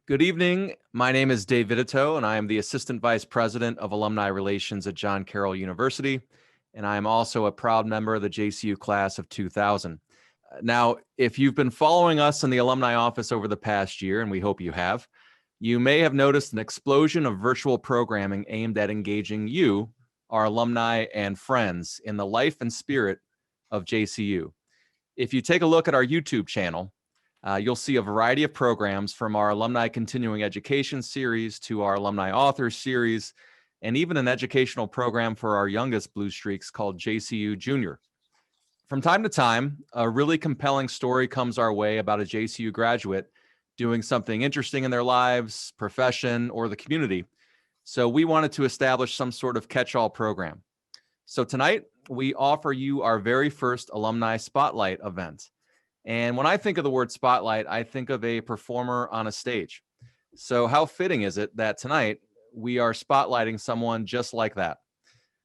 Good evening. My name is Dave Vitito, and I am the Assistant Vice President of Alumni Relations at John Carroll University, and I am also a proud member of the JCU class of 2000. Now, if you've been following us in the Alumni office over the past year, and we hope you have, you may have noticed an explosion of virtual programming aimed at engaging you, our alumni and friends, in the life and spirit of JCU. If you take a look at our YouTube channel, you'll see a variety of programs from our Alumni Continuing Education series to our Alumni Authors series, and even an educational program for our youngest Blue Streaks called JCU Junior. From time to time, a really compelling story comes our way about a JCU graduate doing something interesting in their lives, profession, or the community. So we wanted to establish some sort of catch-all program. So tonight, we offer you our very first Alumni Spotlight event. And when I think of the word spotlight, I think of a performer on a stage. So how fitting is it that tonight we are spotlighting someone just like that?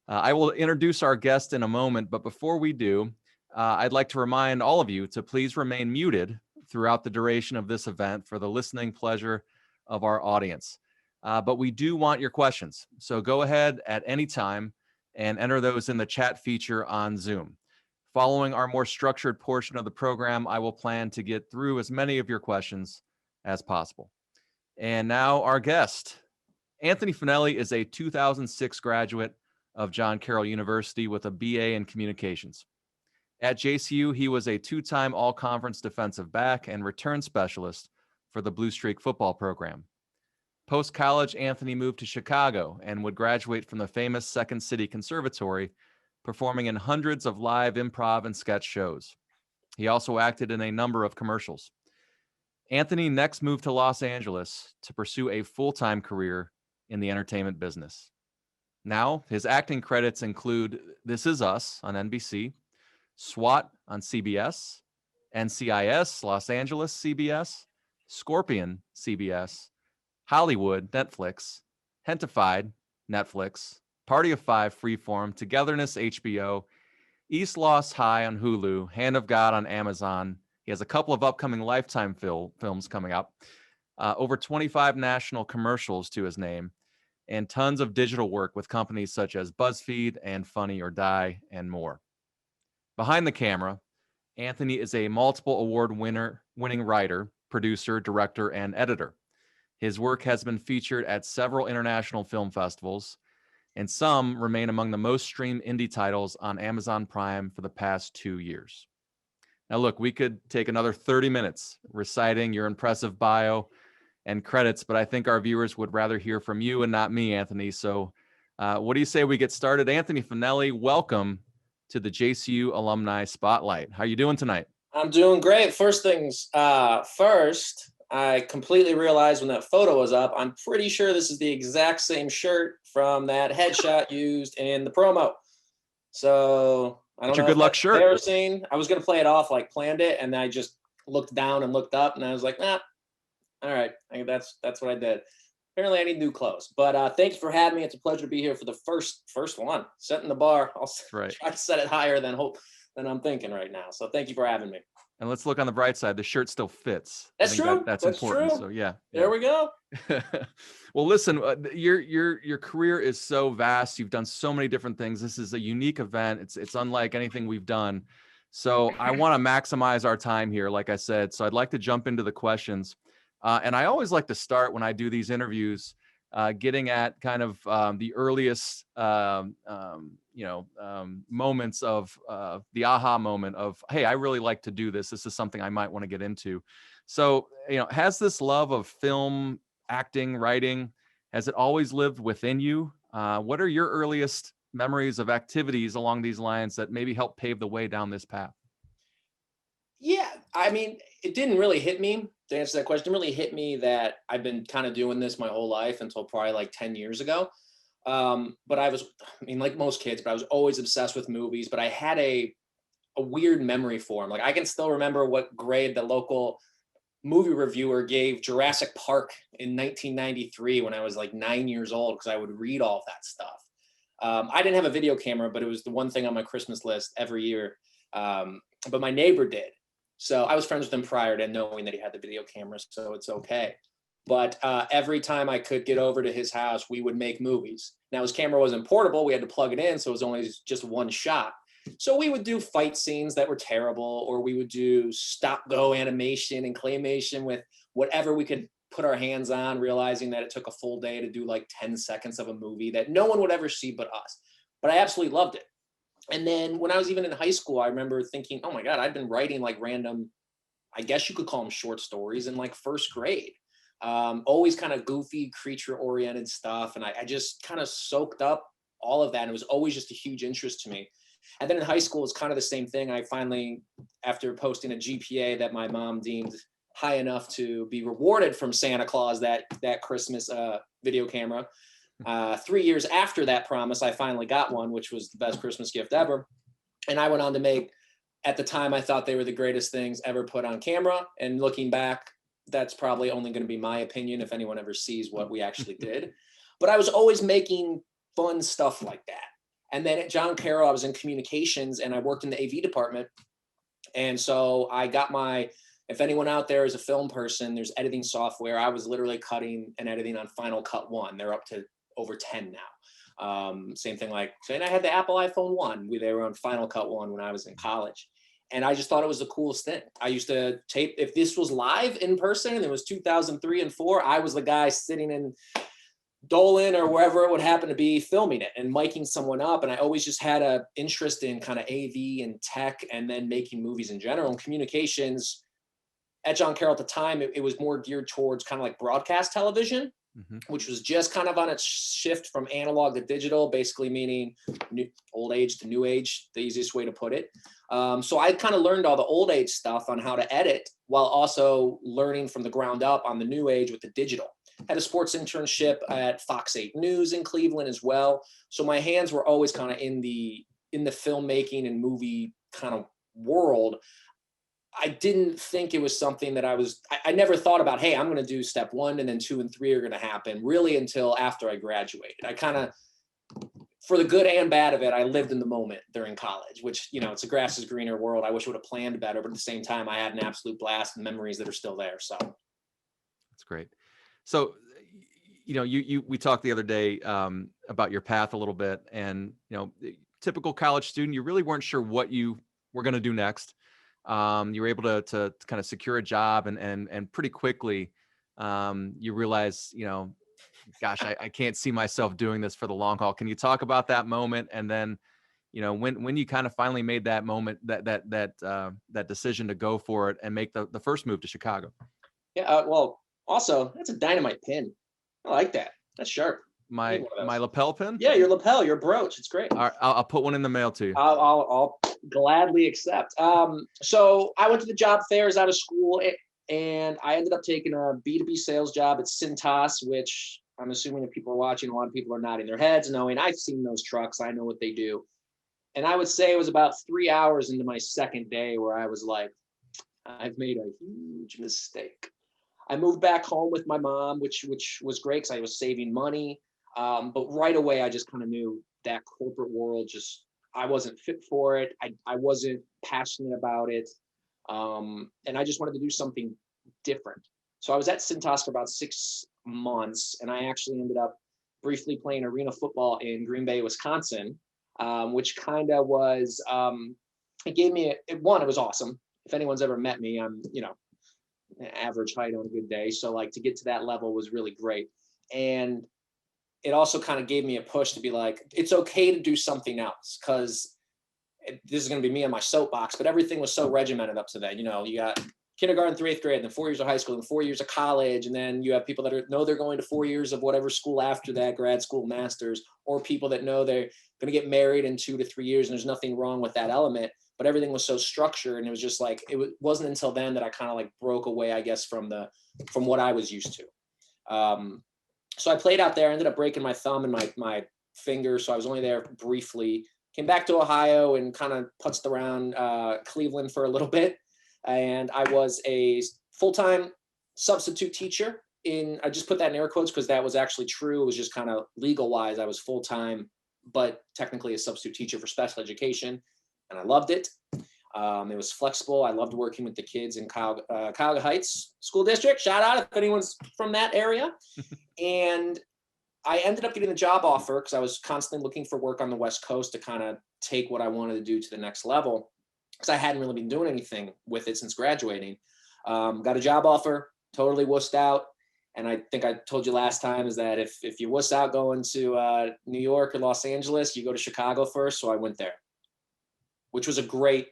I will introduce our guest in a moment, but before we do, I'd like to remind all of you to please remain muted throughout the duration of this event for the listening pleasure of our audience. But we do want your questions. So go ahead at any time and enter those in the chat feature on Zoom. Following our more structured portion of the program, I will plan to get through as many of your questions as possible. And now our guest. Anthony Fanelli is a 2006 graduate of John Carroll University with a BA in communications. At JCU, he was a two-time all-conference defensive back and return specialist for the Blue Streak football program. Post-college, Anthony moved to Chicago and would graduate from the famous Second City Conservatory, performing in hundreds of live improv and sketch shows. He also acted in a number of commercials. Anthony next moved to Los Angeles to pursue a full-time career in the entertainment business. Now, his acting credits include This Is Us on NBC, SWAT on CBS, NCIS Los Angeles CBS, Scorpion CBS, Hollywood Netflix, Hentified Netflix, Party of Five Freeform, Togetherness HBO, East Lost High on Hulu, Hand of God on Amazon. He has a couple of upcoming Lifetime films coming up, over 25 national commercials to his name, and tons of digital work with companies such as BuzzFeed and Funny or Die and more. Behind the camera, Anthony is a multiple award winning writer, producer, director, and editor. His work has been featured at several international film festivals, and some remain among the most streamed indie titles on Amazon Prime for the past 2 years. Now, look, we could take another 30 minutes reciting your impressive bio and credits, but I think our viewers would rather hear from you and not me, Anthony. So what do you say we get started? Anthony Fanelli, welcome to the JCU Alumni Spotlight. How are you doing tonight? I'm doing great. First things first, I completely realized when that photo was up, I'm pretty sure this is the exact same shirt from that headshot used in the promo. So I don't know. Good luck shirt. Embarrassing. I was going to play it off like planned it, and then I just looked down and looked up, and I was like, nah, all right. I think that's what I did. Apparently I need new clothes, but thank you for having me. It's a pleasure to be here for the first one. Setting the bar. I'll try to set it higher than I'm thinking right now. So thank you for having me. And let's look on the bright side. The shirt still fits. That's true. That's important. True. So yeah. There we go. Well, listen, your career is so vast. You've done so many different things. This is a unique event. It's unlike anything we've done. So I want to maximize our time here, like I said. So I'd like to jump into the questions. And I always like to start when I do these interviews, getting at kind of the earliest, moments of the aha moment of, hey, I really like to do this. This is something I might want to get into. So, has this love of film, acting, writing, has it always lived within you? What are your earliest memories of activities along these lines that maybe help pave the way down this path? Yeah, I mean, it didn't really hit me, to answer that question. It didn't really hit me that I've been kind of doing this my whole life until probably like 10 years ago. But like most kids, but I was always obsessed with movies, but I had a weird memory for them. Like I can still remember what grade the local movie reviewer gave Jurassic Park in 1993 when I was like 9 years old, because I would read all of that stuff. I didn't have a video camera, but it was the one thing on my Christmas list every year. But my neighbor did. So I was friends with him prior to knowing that he had the video camera, so it's okay. But every time I could get over to his house, we would make movies. Now his camera wasn't portable. We had to plug it in. So it was only just one shot. So we would do fight scenes that were terrible, or we would do stop go animation and claymation with whatever we could put our hands on, realizing that it took a full day to do like 10 seconds of a movie that no one would ever see but us. But I absolutely loved it. And then when I was even in high school, I remember thinking, oh my God, I've been writing like random, I guess you could call them short stories in like first grade. Always kind of goofy, creature oriented stuff. And I just kind of soaked up all of that. And it was always just a huge interest to me. And then in high school, it's kind of the same thing. I finally, after posting a GPA that my mom deemed high enough to be rewarded from Santa Claus that Christmas video camera. 3 years after that promise, I finally got one, which was the best Christmas gift ever. And I went on to make, at the time, I thought they were the greatest things ever put on camera. And looking back, that's probably only going to be my opinion if anyone ever sees what we actually did. But I was always making fun stuff like that. And then at John Carroll, I was in communications and I worked in the AV department. And so I got my, if anyone out there is a film person, there's editing software. I was literally cutting and editing on Final Cut 1. They're up to over 10 now. Same thing like, and I had the Apple iPhone 1. They were on Final Cut 1 when I was in college. And I just thought it was the coolest thing. I used to tape, if this was live in person and it was 2003 and 4, I was the guy sitting in Dolan or wherever it would happen to be filming it and miking someone up. And I always just had a interest in kind of AV and tech and then making movies in general. And communications at John Carroll at the time, it was more geared towards kind of like broadcast television, which was just kind of on its shift from analog to digital, basically meaning old age to new age, the easiest way to put it. So I kind of learned all the old age stuff on how to edit while also learning from the ground up on the new age with the digital. Had a sports internship at Fox 8 News in Cleveland as well. So my hands were always kind of in the filmmaking and movie kind of world. I didn't think it was something that I never thought about, hey, I'm going to do step 1 and then 2 and 3 are going to happen really until after I graduated. I kind of, for the good and bad of it, I lived in the moment during college, which, it's a grass is greener world. I wish I would have planned better, but at the same time, I had an absolute blast and memories that are still there. So that's great. So, we talked the other day about your path a little bit, and typical college student, you really weren't sure what you were going to do next. You were able to kind of secure a job, and pretty quickly, you realize, gosh, I can't see myself doing this for the long haul. Can you talk about that moment, and then, when you kind of finally made that moment, that decision to go for it and make the first move to Chicago? Yeah, well. Also, that's a dynamite pin. I like that. That's sharp. My lapel pin? Yeah, your lapel, your brooch. It's great. All right, I'll put one in the mail to you. I'll gladly accept. So I went to the job fairs out of school, and I ended up taking a B2B sales job at Cintas, which I'm assuming if people are watching, a lot of people are nodding their heads, knowing I've seen those trucks. I know what they do. And I would say it was about 3 hours into my second day where I was like, I've made a huge mistake. I moved back home with my mom, which was great because I was saving money. But right away, I just kind of knew that corporate world, I wasn't fit for it. I wasn't passionate about it. And I just wanted to do something different. So I was at Cintas for about 6 months, and I actually ended up briefly playing arena football in Green Bay, Wisconsin, which kind of was, it gave me, it was awesome. If anyone's ever met me, I'm, average height on a good day. So like to get to that level was really great. And it also kind of gave me a push to be like, it's okay to do something else, because this is going to be me on my soapbox, but everything was so regimented up to that. You got kindergarten through 8th grade, and then 4 years of high school, and 4 years of college. And then you have people that know they're going to 4 years of whatever school after that, grad school, master's, or people that know they're going to get married in 2 to 3 years. And there's nothing wrong with that element, but everything was so structured. And it was just like, wasn't until then that I kind of like broke away, I guess, from what I was used to. So I played out there, ended up breaking my thumb and my finger. So I was only there briefly, came back to Ohio and kind of putzed around Cleveland for a little bit. And I was a full-time substitute teacher I just put that in air quotes because that was actually true. It was just kind of legal wise. I was full-time, but technically a substitute teacher for special education. And I loved it. It was flexible. I loved working with the kids in Cuyahoga Heights School District. Shout out if anyone's from that area. And I ended up getting the job offer because I was constantly looking for work on the West Coast to kind of take what I wanted to do to the next level, because I hadn't really been doing anything with it since graduating. Got a job offer, totally wussed out. And I think I told you last time is that if you wuss out going to New York or Los Angeles, you go to Chicago first. So I went there, which was a great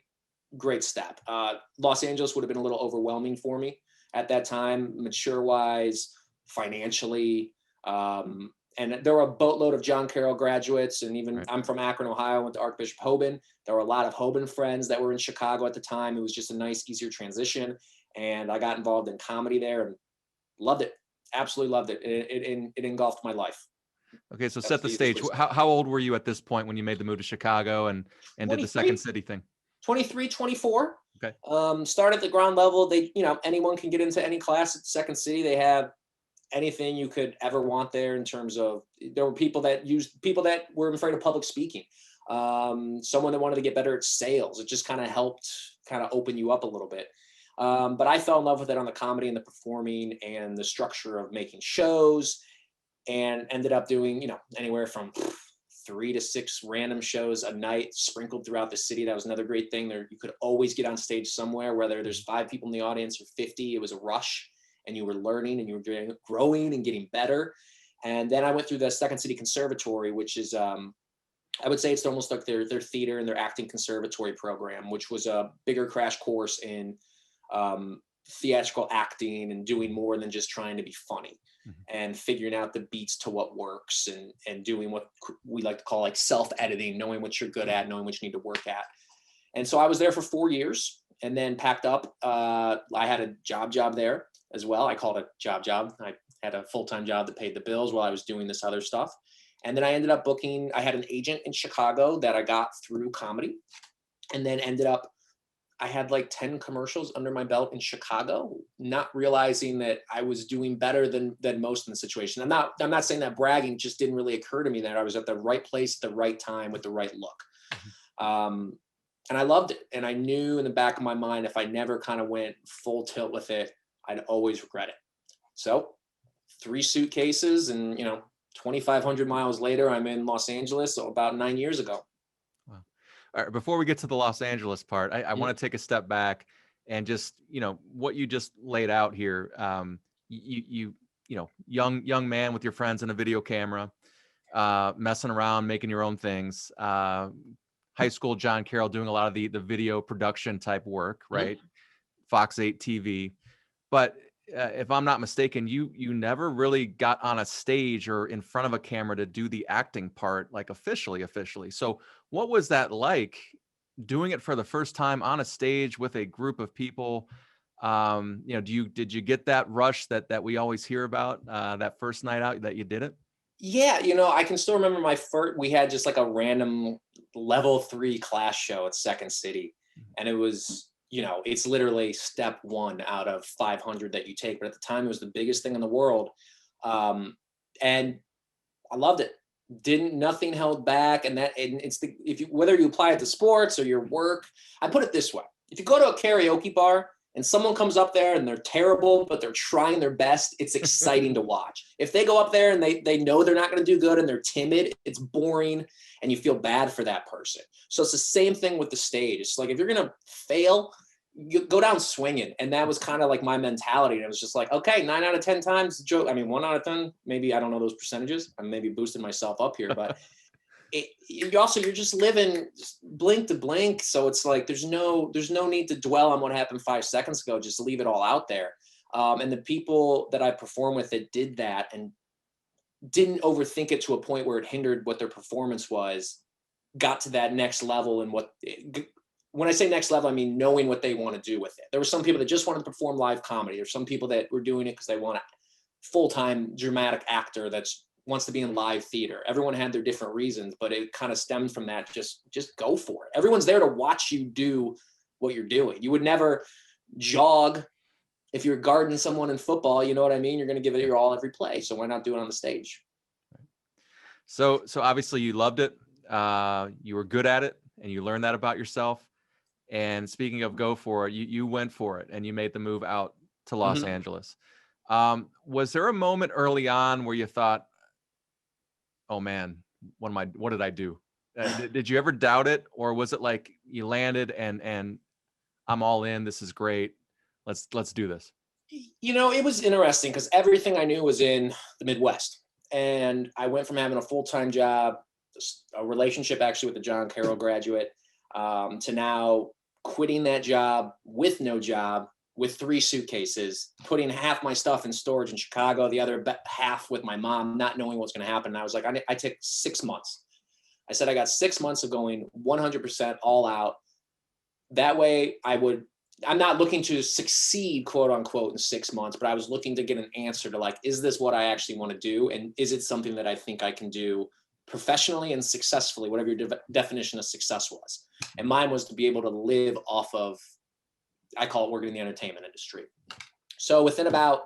step. Los Angeles would have been a little overwhelming for me at that time, mature wise, financially. And there were a boatload of John Carroll graduates. And even I'm from Akron, Ohio, went to Archbishop Hoban. There were a lot of Hoban friends that were in Chicago at the time. It was just a nice, easier transition. And I got involved in comedy there and loved it. Absolutely loved it. It engulfed my life. Okay, so set the stage. How old were you at this point when you made the move to Chicago and did the second city thing? 23, 24. Okay. Start at the ground level. They, anyone can get into any class at Second City. They have anything you could ever want there in terms of, there were people that were afraid of public speaking. Someone that wanted to get better at sales. It just kind of helped open you up a little bit. But I fell in love with it on the comedy and the performing and the structure of making shows, and ended up doing, anywhere from 3 to 6 random shows a night sprinkled throughout the city. That was another great thing there. You could always get on stage somewhere, whether there's 5 people in the audience or 50, it was a rush and you were learning and you were growing and getting better. And then I went through the Second City Conservatory, which is, I would say it's almost like their theater and their acting conservatory program, which was a bigger crash course in theatrical acting and doing more than just trying to be funny, and figuring out the beats to what works, and doing what we like to call like self-editing, knowing what you're good at, knowing what you need to work at. And so I was there for 4 years and then packed up. I had a job there as well. I called it a job. I had a full-time job that paid the bills while I was doing this other stuff. And then I ended up I had an agent in Chicago that I got through comedy, and then I had like 10 commercials under my belt in Chicago, not realizing that I was doing better than most in the situation. I'm not saying that bragging, just didn't really occur to me that I was at the right place at the right time with the right look. And I loved it. And I knew in the back of my mind, if I never kind of went full tilt with it, I'd always regret it. So 3 suitcases and, 2,500 miles later, I'm in Los Angeles about 9 years ago. All right, before we get to the Los Angeles part, I want to take a step back and just, what you just laid out here. Young man with your friends and a video camera, messing around, making your own things. High school John Carroll doing a lot of the video production type work, right? Fox 8 TV. But if I'm not mistaken, you never really got on a stage or in front of a camera to do the acting part, like officially. So what was that like, doing it for the first time on a stage with a group of people? Did you get that rush that we always hear about, that first night out that you did it? Yeah, I can still remember we had just like a random level 3 class show at Second City, and it was, it's literally step 1 out of 500 that you take. But at the time, it was the biggest thing in the world. And I loved it. Nothing held back. And whether you apply it to sports or your work, I put it this way. If you go to a karaoke bar and someone comes up there and they're terrible, but they're trying their best, it's exciting to watch. If they go up there and they know they're not going to do good and they're timid, it's boring and you feel bad for that person. So it's the same thing with the stage. It's like, if you're going to fail, you go down swinging. And that was kind of like my mentality. And it was just like, okay, 9 out of 10 times, joke. I mean, 1 out of 10, maybe, I don't know those percentages. I'm maybe boosting myself up here, but you're just living blink to blink. So it's like, there's no need to dwell on what happened 5 seconds ago. Just leave it all out there. And the people that I perform with that did that and didn't overthink it to a point where it hindered what their performance was, got to that next level. And when I say next level, I mean knowing what they want to do with it. There were some people that just wanted to perform live comedy. There's some people that were doing it because they want a full-time dramatic actor that wants to be in live theater. Everyone had their different reasons, but it kind of stemmed from that. Just go for it. Everyone's there to watch you do what you're doing. You would never jog if you're guarding someone in football. You know what I mean? You're going to give it your all every play. So why not do it on the stage? So obviously you loved it. You were good at it and you learned that about yourself. And speaking of go for it, you went for it and you made the move out to Los Mhm. Angeles. Was there a moment early on where you thought, oh man, what did I do? Did you ever doubt it, or was it like you landed and I'm all in, this is great, let's do this? It was interesting because everything I knew was in the Midwest. And I went from having a full-time job, a relationship actually with a John Carroll graduate, to now quitting that job with no job, with 3 suitcases, putting half my stuff in storage in Chicago, the other half with my mom, not knowing what's going to happen. And I was like, I took 6 months. I said, I got 6 months of going 100% all out. That way I'm not looking to succeed, quote unquote, in 6 months, but I was looking to get an answer to like, is this what I actually want to do? And is it something that I think I can do professionally and successfully, whatever your definition of success was? And mine was to be able to live off of, I call it working in the entertainment industry. So within about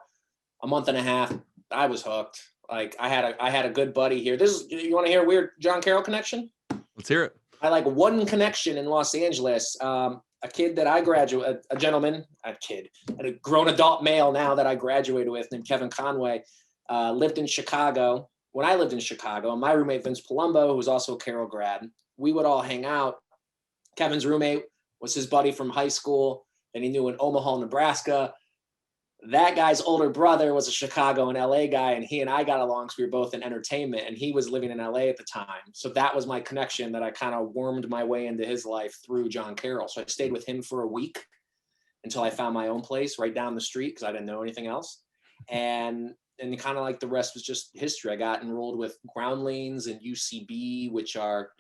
a month and a half, I was hooked. Like I had a good buddy here. You want to hear a weird John Carroll connection? Let's hear it. I like one connection in Los Angeles. A kid that I graduated, a gentleman, a kid, a grown adult male now that I graduated with named Kevin Conway, lived in Chicago. When I lived in Chicago, my roommate Vince Palumbo, who was also a Carroll grad, we would all hang out. Kevin's roommate was his buddy from high school that he knew in Omaha, Nebraska. That guy's older brother was a Chicago and LA guy, and he and I got along because we were both in entertainment, and he was living in LA at the time. So that was my connection that I kind of wormed my way into his life through John Carroll. So I stayed with him for a week until I found my own place right down the street because I didn't know anything else. And kind of like the rest was just history. I got enrolled with Groundlings and UCB, which are,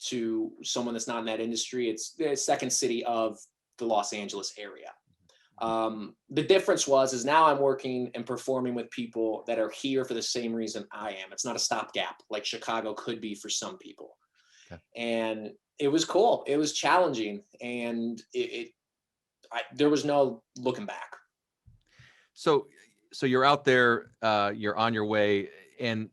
to someone that's not in that industry, it's the second city of the Los Angeles area. The difference is now I'm working and performing with people that are here for the same reason I am. It's not a stopgap like Chicago could be for some people. Okay. And it was cool. It was challenging, and there was no looking back. So you're out there, you're on your way, and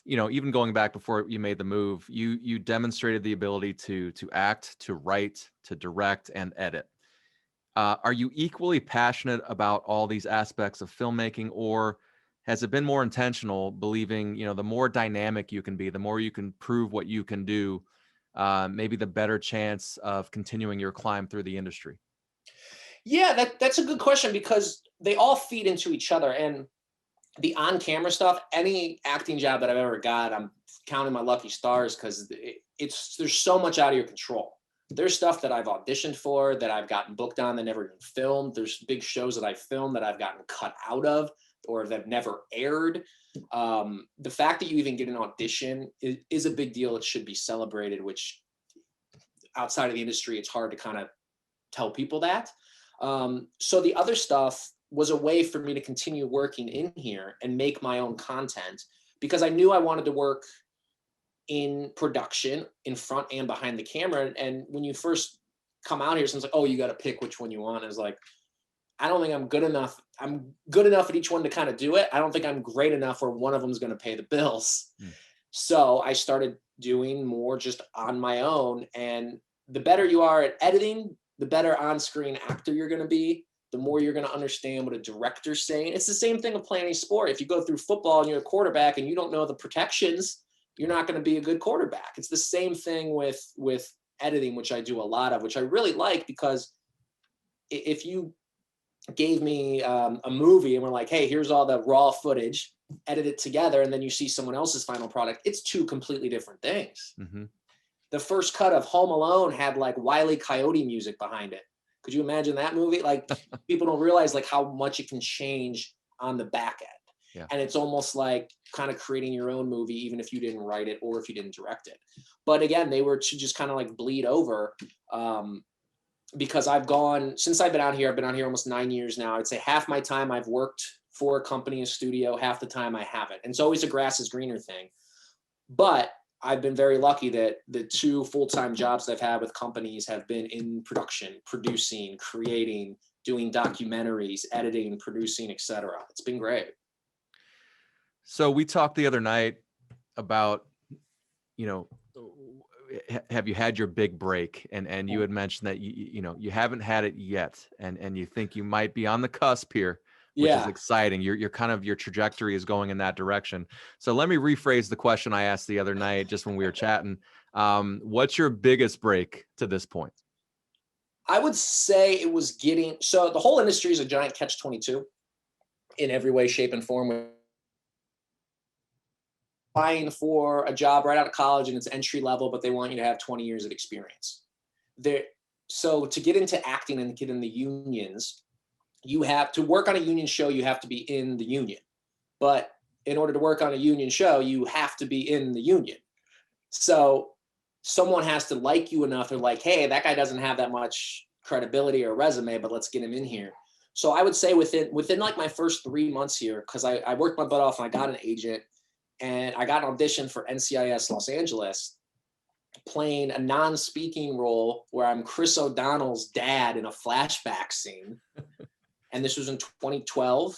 even going back before you made the move, you demonstrated the ability to act, to write, to direct, and edit. Are you equally passionate about all these aspects of filmmaking, or has it been more intentional, believing, the more dynamic you can be, the more you can prove what you can do, maybe the better chance of continuing your climb through the industry? Yeah, that's a good question because they all feed into each other. And the on-camera stuff, any acting job that I've ever got, I'm counting my lucky stars because there's so much out of your control. There's stuff that I've auditioned for, that I've gotten booked on that never been filmed. There's big shows that I filmed that I've gotten cut out of or that never aired. The fact that you even get an audition is a big deal. It should be celebrated, which outside of the industry, it's hard to kind of tell people that. So the other stuff was a way for me to continue working in here and make my own content because I knew I wanted to work in production, in front and behind the camera. And when you first come out here, someone's like, oh, you got to pick which one you want. And it's like, I don't think I'm good enough. I'm good enough at each one to kind of do it. I don't think I'm great enough where one of them is going to pay the bills. So I started doing more just on my own. And the better you are at editing, the better on-screen actor you're going to be, the more you're going to understand what a director's saying. It's the same thing with playing any sport. If you go through football and you're a quarterback and you don't know the protections, you're not going to be a good quarterback. It's the same thing with editing, which I do a lot of, which I really like, because if you gave me a movie and we're like, hey, here's all the raw footage, edit it together, and then you see someone else's final product, it's two completely different things. Mm-hmm. The first cut of Home Alone had like Wile E. Coyote music behind it. Could you imagine that movie? Like people don't realize like how much it can change on the back end. Yeah. And it's almost like kind of creating your own movie, even if you didn't write it or if you didn't direct it. But again, they were to just kind of like bleed over because since I've been out here, I've been out here almost 9 years now. I'd say half my time I've worked for a company, a studio, half the time I haven't. And it's always a grass is greener thing. But I've been very lucky that the 2 full-time jobs that I've had with companies have been in production, producing, creating, doing documentaries, editing, producing, etc. It's been great. So we talked the other night about, have you had your big break? And you had mentioned that you haven't had it yet, and you think you might be on the cusp here, which is Yeah. exciting. You're kind of, your trajectory is going in that direction. So let me rephrase the question I asked the other night, just when we were chatting. What's your biggest break to this point? I would say it was so the whole industry is a giant catch-22 in every way, shape, and form. Applying for a job right out of college and it's entry level, but they want you to have 20 years of experience. So to get into acting and get in the unions, you have to work on a union show, you have to be in the union. But in order to work on a union show, you have to be in the union. So someone has to like you enough. They're like, hey, that guy doesn't have that much credibility or resume, but let's get him in here. So I would say within like my first 3 months here, because I worked my butt off and I got an agent and I got an audition for NCIS Los Angeles, playing a non-speaking role where I'm Chris O'Donnell's dad in a flashback scene. And this was in 2012.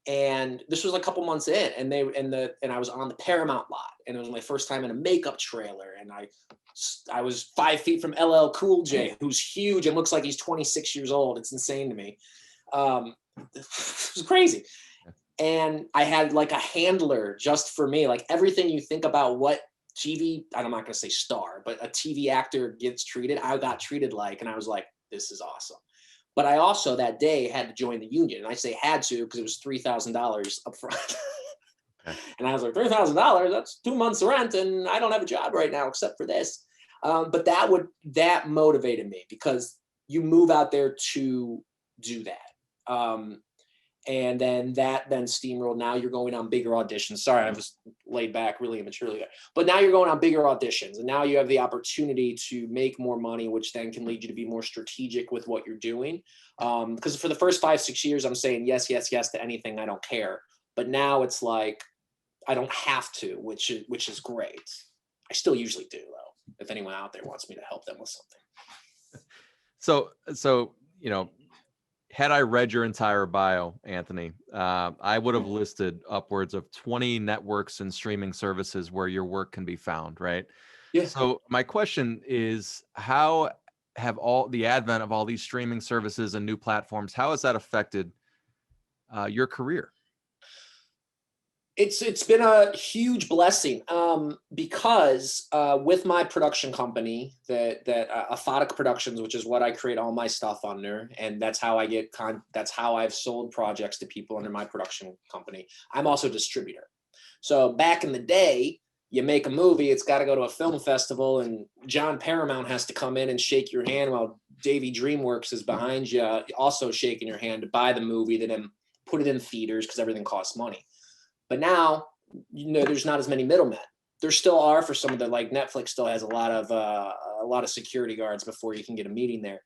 And this was a couple months in, and I was on the Paramount lot, and it was my first time in a makeup trailer, and I was 5 feet from LL Cool J, who's huge and looks like he's 26 years old. It's insane to me. It was crazy. And I had like a handler just for me, like everything you think about what TV, I'm not going to say star, but a TV actor gets treated, I got treated like, and I was like, this is awesome. But I also that day had to join the union, and I say had to because it was $3,000 up front. And I was like, $3,000, that's 2 months rent, and I don't have a job right now except for this. But that motivated me because you move out there to do that. And then that steamrolled. Now you're going on bigger auditions. Sorry, I was laid back really immaturely there. But now you're going on bigger auditions, and now you have the opportunity to make more money, which then can lead you to be more strategic with what you're doing. Because for the first 5-6 years, I'm saying yes to anything. I don't care. But now it's like I don't have to, which is great. I still usually do though, if anyone out there wants me to help them with something. So had I read your entire bio, Anthony, I would have listed upwards of 20 networks and streaming services where your work can be found, right? Yeah. So my question is, how have all the advent of all these streaming services and new platforms, how has that affected your career? It's been a huge blessing because with my production company, that Aphotic Productions, which is what I create all my stuff under, and that's how I get that's how I've sold projects to people under my production company. I'm also a distributor. So back in the day, you make a movie, it's got to go to a film festival, and John Paramount has to come in and shake your hand while Davey DreamWorks is behind you, also shaking your hand to buy the movie, to then put it in theaters because everything costs money. But now, there's not as many middlemen. There still are for some of the, like Netflix still has a lot of security guards before you can get a meeting there.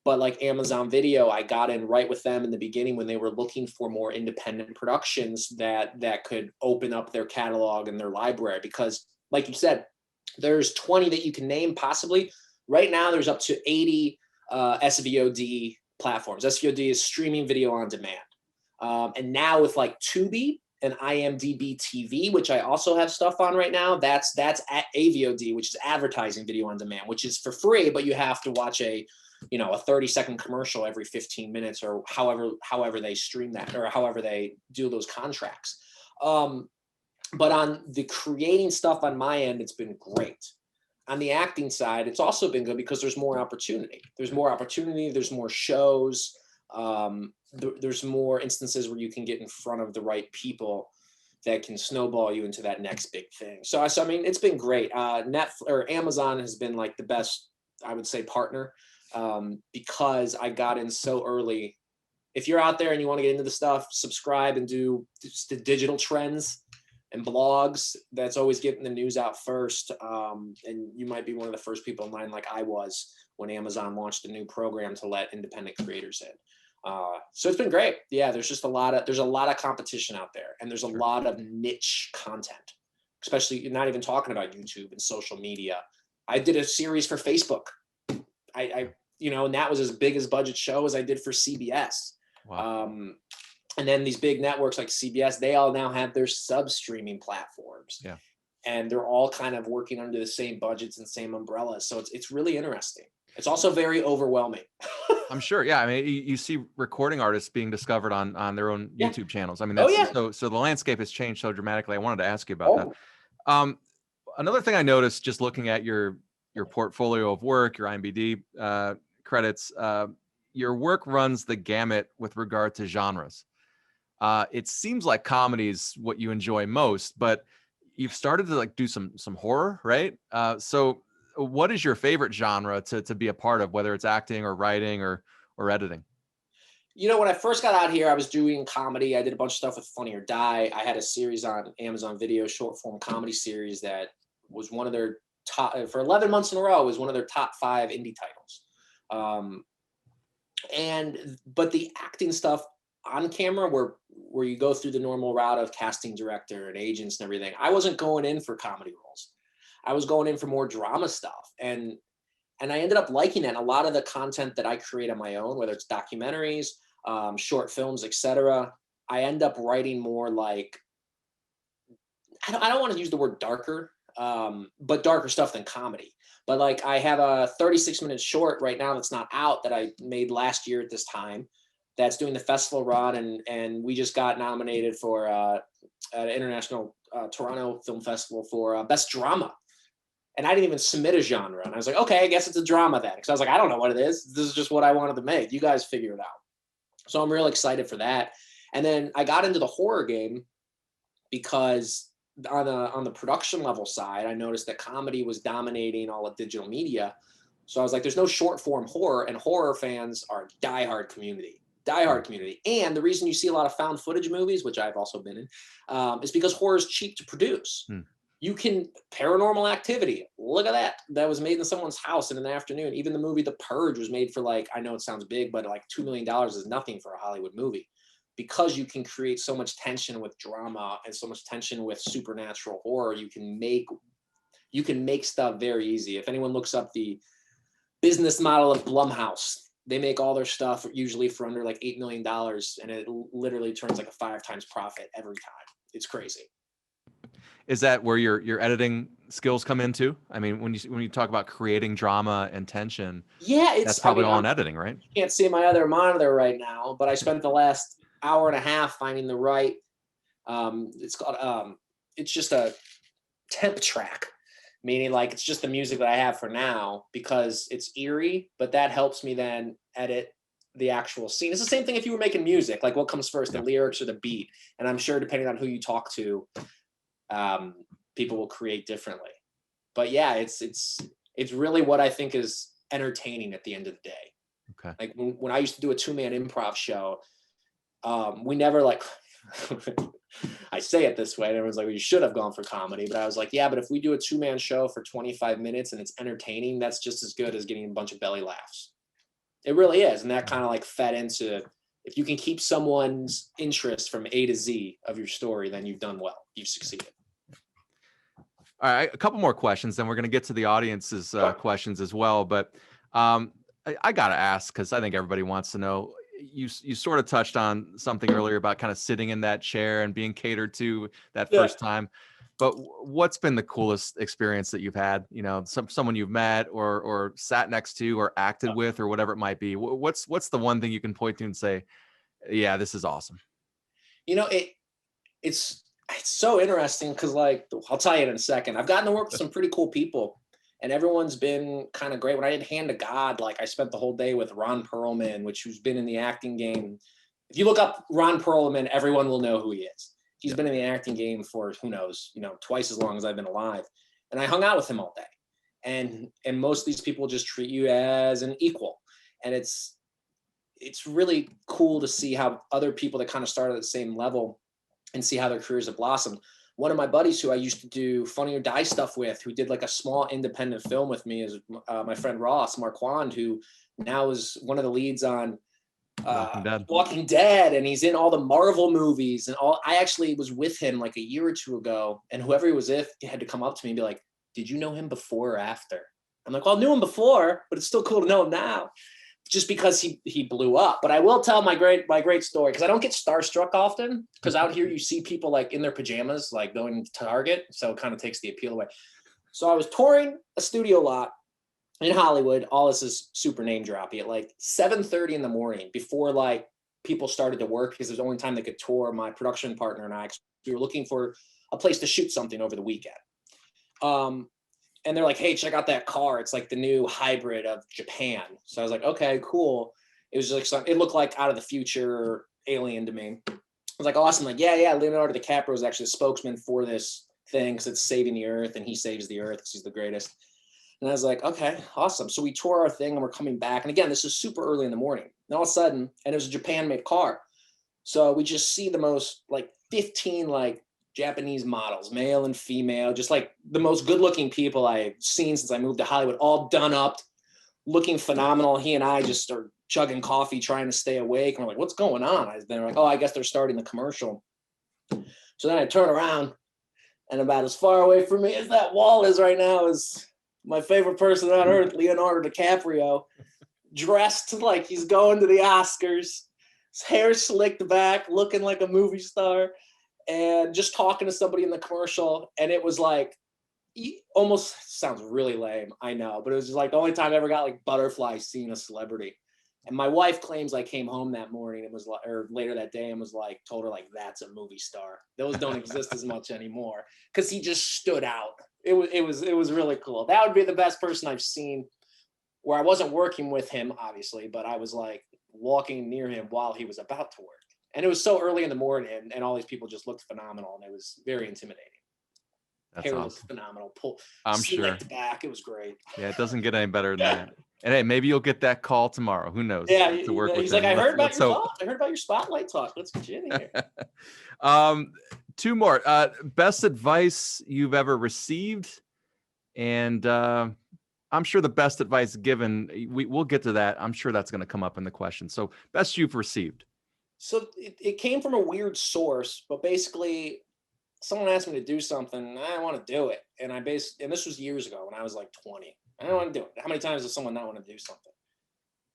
But like Amazon Video, I got in right with them in the beginning when they were looking for more independent productions that could open up their catalog and their library. Because like you said, there's 20 that you can name possibly. Right now, there's up to 80 SVOD platforms. SVOD is streaming video on demand. And now with like Tubi and IMDb TV, which I also have stuff on right now, that's at AVOD, which is advertising video on demand, which is for free, but you have to watch a 30-second commercial every 15 minutes or however they stream that, or however they do those contracts. But on the creating stuff on my end, it's been great. On the acting side, it's also been good because there's more opportunity. There's more shows. There's more instances where you can get in front of the right people that can snowball you into that next big thing. So I mean, it's been great. Netflix or Amazon has been like the best, I would say, partner, because I got in so early. If you're out there and you want to get into the stuff, subscribe and do the digital trends and blogs. That's always getting the news out first. And you might be one of the first people in line, like I was when Amazon launched a new program to let independent creators in. So it's been great. Yeah, there's a lot of competition out there, and there's a lot of niche content, especially not even talking about YouTube and social media. I did a series for Facebook. And that was as big as budget show as I did for CBS. Wow. And then these big networks like CBS, they all now have their sub streaming platforms. Yeah. and they're all kind of working under the same budgets and same umbrellas. So it's really interesting. It's also very overwhelming. I'm sure. Yeah. I mean, you see recording artists being discovered on their own Yeah. YouTube channels. I mean, Oh that's yeah. so the landscape has changed so dramatically. I wanted to ask you about that. Oh, Um, Another thing I noticed just looking at your portfolio of work, your IMDb credits, your work runs the gamut with regard to genres. It seems like comedy is what you enjoy most, but you've started to like do some horror, right? So what is your favorite genre to be a part of, whether it's acting or writing or editing? when I first got out here, I was doing comedy. I did a bunch of stuff with Funny or Die. I had a series on Amazon Video, short form comedy series that was one of their top for 11 months in a row. Was one of their top 5 indie titles. But the acting stuff on camera, where you go through the normal route of casting director and agents and everything, I wasn't going in for comedy roles. I was going in for more drama stuff, and I ended up liking it. And a lot of the content that I create on my own, whether it's documentaries, short films, etc., I end up writing more like, I don't want to use the word darker, but darker stuff than comedy. But like, I have a 36-minute short right now that's not out that I made last year at this time, that's doing the festival run, and we just got nominated for an international Toronto Film Festival for best drama. And I didn't even submit a genre. And I was like, okay, I guess it's a drama then. Because I was like, I don't know what it is. This is just what I wanted to make. You guys figure it out. So I'm real excited for that. And then I got into the horror game because on the production level side, I noticed that comedy was dominating all of digital media. So I was like, there's no short form horror, and horror fans are a diehard community. And the reason you see a lot of found footage movies, which I've also been in, is because horror is cheap to produce. You can Paranormal Activity. Look at that. That was made in someone's house in an afternoon. Even the movie The Purge was made for like, I know it sounds big, but like $2 million is nothing for a Hollywood movie, because you can create so much tension with drama and so much tension with supernatural horror. You can make stuff very easy. If anyone looks up the business model of Blumhouse, they make all their stuff usually for under like $8 million, and it literally turns like a 5 times profit every time. It's crazy. Is that where your editing skills come into? I mean, when you talk about creating drama and tension, yeah, that's probably all in editing, right? You can't see my other monitor right now, but I spent the last hour and a half finding the right. It's called. It's just a temp track, meaning like it's just the music that I have for now because it's eerie, but that helps me then edit the actual scene. It's the same thing if you were making music. Like, what comes first, the lyrics or the beat? And I'm sure depending on who you talk to, people will create differently. But yeah, it's really what I think is entertaining at the end of the day. Okay. Like when I used to do a 2-man improv show, we never like, I say it this way, and everyone's like, well, you should have gone for comedy. But I was like, yeah, but if we do a 2-man show for 25 minutes and it's entertaining, that's just as good as getting a bunch of belly laughs. It really is. And that kind of like fed into, if you can keep someone's interest from A to Z of your story, then you've done well. You've succeeded. All right, a couple more questions, then we're going to get to the audience's questions as well. But I got to ask, because I think everybody wants to know, you sort of touched on something earlier about kind of sitting in that chair and being catered to that first time. But what's been the coolest experience that you've had? You know, someone you've met or sat next to or acted with or whatever it might be. What's the one thing you can point to and say, yeah, this is awesome? You know, it's so interesting because, like, I'll tell you in a second. I've gotten to work with some pretty cool people, and everyone's been kind of great. When I did Hand to God, like, I spent the whole day with Ron Perlman, who's been in the acting game. If you look up Ron Perlman, everyone will know who he is. He's been in the acting game for, who knows, twice as long as I've been alive. And I hung out with him all day. And most of these people just treat you as an equal. And it's really cool to see how other people that kind of started at the same level and see how their careers have blossomed. One of my buddies who I used to do Funny or Die stuff with, who did like a small independent film with me, is my friend Ross Marquand, who now is one of the leads on Walking Dead, and he's in all the Marvel movies and all. I actually was with him like a year or two ago, and whoever he was with had to come up to me and be like, did you know him before or after? I'm like, well, I knew him before, but it's still cool to know him now. just because he blew up. But I will tell my great story, because I don't get starstruck often, because out here you see people like in their pajamas, like going to Target. So it kind of takes the appeal away. So I was touring a studio lot in Hollywood. All this is super name droppy, at like 7:30 in the morning, before like people started to work, because it was the only time they could tour. My production partner and I, we were looking for a place to shoot something over the weekend. And they're like, hey, check out that car. It's like the new hybrid of Japan. So I was like, okay, cool. It was like, it looked like out of the future alien to me. I was like, awesome. Like, yeah. Leonardo Dicaprio is actually a spokesman for this thing, because it's saving the earth, and he saves the earth because he's the greatest. And I was like, okay, awesome. So we tore our thing and we're coming back. And again, this is super early in the morning. And all of a sudden, and it was a Japan-made car. So we just see the most like 15 like Japanese models, male and female, just like the most good-looking people I've seen since I moved to Hollywood, all done up, looking phenomenal. He and I just are chugging coffee, trying to stay awake. And we're like, what's going on? They're like, oh, I guess they're starting the commercial. So then I turn around, and about as far away from me as that wall is right now is my favorite person on earth, Leonardo DiCaprio, dressed like he's going to the Oscars, his hair slicked back, looking like a movie star, and just talking to somebody in the commercial. And it was like, almost sounds really lame, I know, but it was just like the only time I ever got like butterflies seeing a celebrity. And my wife claims I came home that morning and was like, or later that day, and was like, told her like, that's a movie star. Those don't exist as much anymore, because he just stood out. It was really cool. That would be the best person I've seen, where I wasn't working with him, obviously, but I was like walking near him while he was about to work. And it was so early in the morning, and all these people just looked phenomenal, and it was very intimidating. That's Hair awesome. looked phenomenal. I'm sure. Back. It was great. Yeah, it doesn't get any better than that. And hey, maybe you'll get that call tomorrow. Who knows? Yeah, To work with he's him. like, I heard about your hope. talk. I heard about your spotlight talk. Let's get you in here. Two more. Best advice you've ever received, and I'm sure the best advice given. We'll get to that. I'm sure that's going to come up in the question. So, best you've received. So it came from a weird source, but basically, someone asked me to do something, and I want to do it. And and this was years ago when I was like 20. I don't want to do it. How many times does someone not want to do something?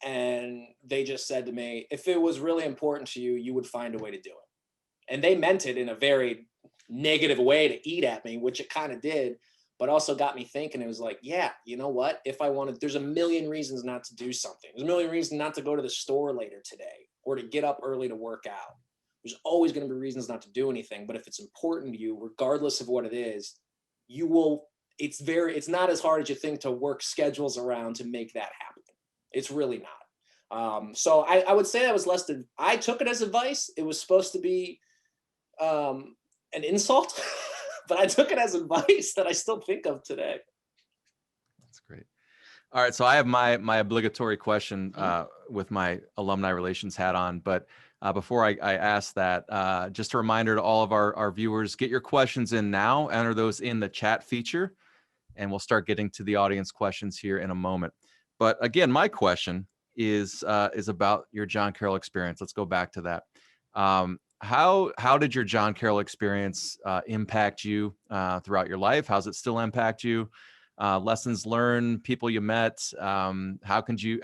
And they just said to me, if it was really important to you, you would find a way to do it. And they meant it in a very negative way to eat at me, which it kind of did, but also got me thinking. It was like, yeah, you know what? If I wanted, there's a million reasons not to do something. There's a million reasons not to go to the store later today, or to get up early to work out. There's always going to be reasons not to do anything. But if it's important to you, regardless of what it is, you will, it's not as hard as you think to work schedules around to make that happen. It's really not. So I would say that was less than, I took it as advice. It was supposed to be an insult, but I took it as advice that I still think of today. That's great. All right. So I have my obligatory question with my alumni relations hat on, but before I ask that, just a reminder to all of our viewers, get your questions in now, enter those in the chat feature, and we'll start getting to the audience questions here in a moment. But again, my question is about your John Carroll experience. Let's go back to that. How did your John Carroll experience impact you throughout your life? How's it still impact you? Lessons learned, people you met. How can you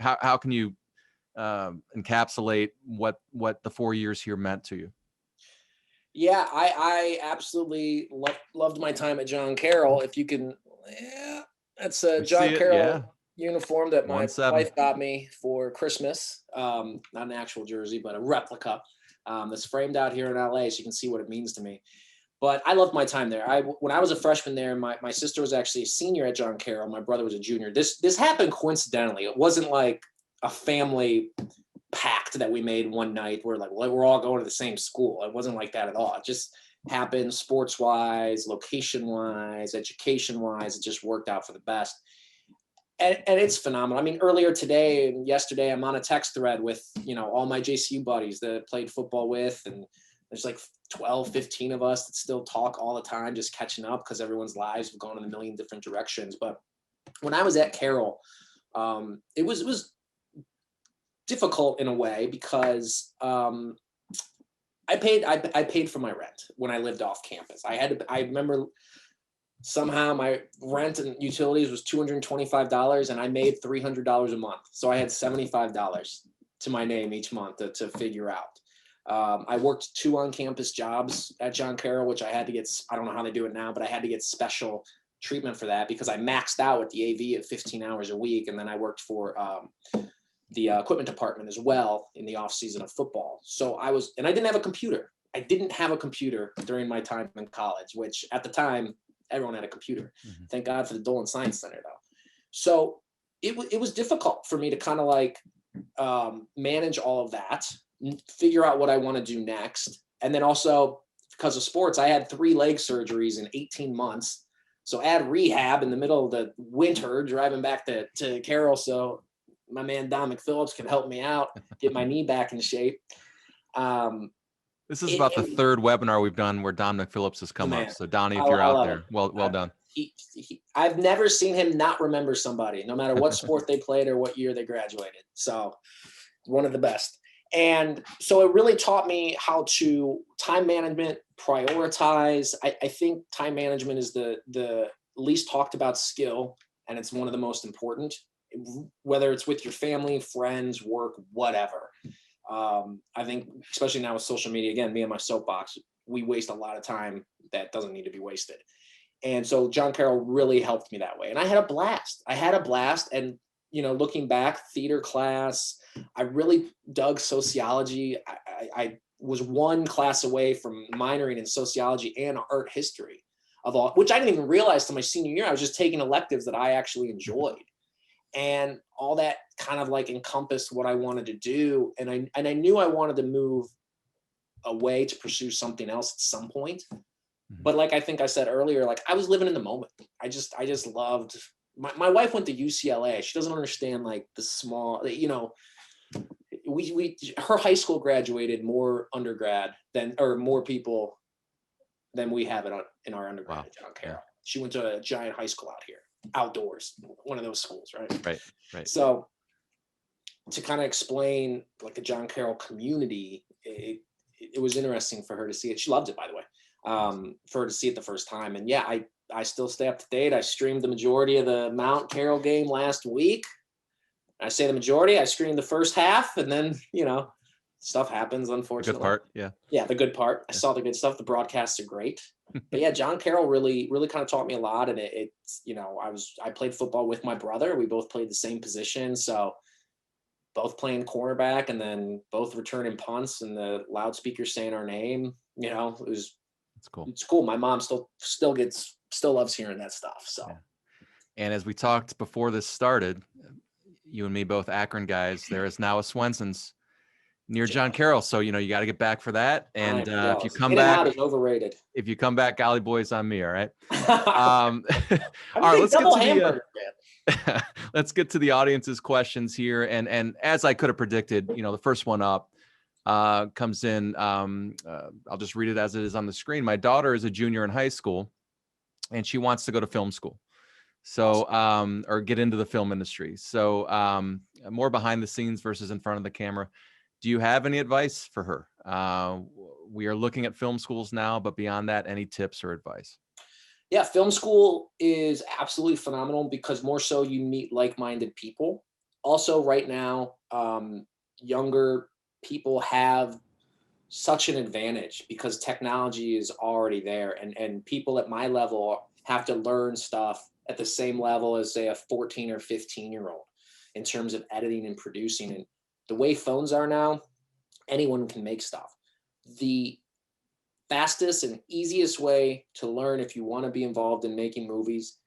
encapsulate what the 4 years here meant to you? Yeah, I absolutely loved my time at John Carroll. If you can, yeah, that's a John Carroll uniform that my wife got me for Christmas. Not an actual jersey, but a replica that's framed out here in LA, so you can see what it means to me. But I loved my time there. When I was a freshman there, my sister was actually a senior at John Carroll. My brother was a junior. This happened coincidentally. It wasn't like a family pact that we made one night where like, well, we're all going to the same school. It wasn't like that at all. It just happened sports wise, location wise, education wise. It just worked out for the best. And it's phenomenal. I mean, earlier today and yesterday, I'm on a text thread with, all my JCU buddies that I played football with. And there's like 12, 15 of us that still talk all the time, just catching up because everyone's lives have gone in a million different directions. But when I was at Carroll, it was difficult in a way because I paid for my rent when I lived off campus. I remember somehow my rent and utilities was $225 and I made $300 a month. So I had $75 to my name each month to figure out. I worked 2 on-campus jobs at John Carroll, which I had to get, I don't know how they do it now, but I had to get special treatment for that because I maxed out with the AV at 15 hours a week. And then I worked for the equipment department as well in the off season of football. So I didn't have a computer. I didn't have a computer during my time in college, which at the time, everyone had a computer. Mm-hmm. Thank God for the Dolan Science Center though. So it was difficult for me to kind of like manage all of that, figure out what I want to do next. And then also because of sports, I had 3 leg surgeries in 18 months. So add rehab in the middle of the winter, driving back to Carroll. So my man, Don McPhillips, can help me out, get my knee back in shape. This is about the 3rd webinar we've done where Don McPhillips has come up. So Donnie, if you're out there, well done. I've never seen him not remember somebody, no matter what sport they played or what year they graduated. So one of the best. And so it really taught me how to time management, prioritize. I think time management is the least talked about skill, and it's one of the most important, whether it's with your family, friends, work, whatever. I think, especially now with social media, again, me and my soapbox, we waste a lot of time that doesn't need to be wasted. And so John Carroll really helped me that way. And I had a blast. And, looking back, theater class, I really dug sociology. I was 1 class away from minoring in sociology and art history which I didn't even realize till my senior year. I was just taking electives that I actually enjoyed. And all that kind of like encompassed what I wanted to do. And I knew I wanted to move away to pursue something else at some point. But like I think I said earlier, like I was living in the moment. I just loved, my wife went to UCLA. She doesn't understand like the small, her high school graduated more undergrad more people than we have in our undergrad at John Carroll. Yeah. She went to a giant high school out here. Outdoors, one of those schools, right? Right. So to kind of explain like the John Carroll community, it was interesting for her to see it. She loved it, by the way, for her to see it the first time. And yeah, I still stay up to date. I streamed the majority of the Mount Carroll game last week. I say the majority, I streamed the first half, and then, stuff happens, unfortunately. The good part, yeah, the good part. I saw the good stuff. The broadcasts are great. But yeah, John Carroll really kind of taught me a lot. And it's I played football with my brother. We both played the same position. So both playing cornerback and then both returning punts and the loudspeaker saying our name, it's cool. It's cool. My mom still loves hearing that stuff. So, And as we talked before this started, you and me, both Akron guys, there is now a Swenson's near John Carroll. So, you got to get back for that. And if you come back, is overrated. If you come back, golly boys on me. All right. All right, let's get to the audience's questions here. And as I could have predicted, the first one up comes in. I'll just read it as it is on the screen. My daughter is a junior in high school and she wants to go to film school. So, or get into the film industry. So, more behind the scenes versus in front of the camera. Do you have any advice for her? We are looking at film schools now, but beyond that, any tips or advice? Yeah, film school is absolutely phenomenal because more so you meet like-minded people. Also, right now, younger people have such an advantage because technology is already there, and people at my level have to learn stuff at the same level as, say, a 14 or 15-year-old in terms of editing and producing. And the way phones are now, anyone can make stuff. The fastest and easiest way to learn if you want to be involved in making movies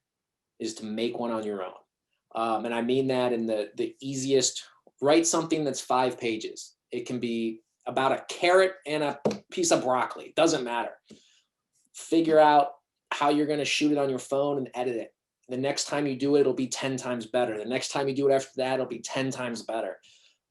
is to make one on your own. And I mean that in the easiest. Write something that's 5 pages. It can be about a carrot and a piece of broccoli. Doesn't matter. Figure out how you're going to shoot it on your phone and edit it. The next time you do it, it'll be 10 times better. The next time you do it after that, it'll be 10 times better.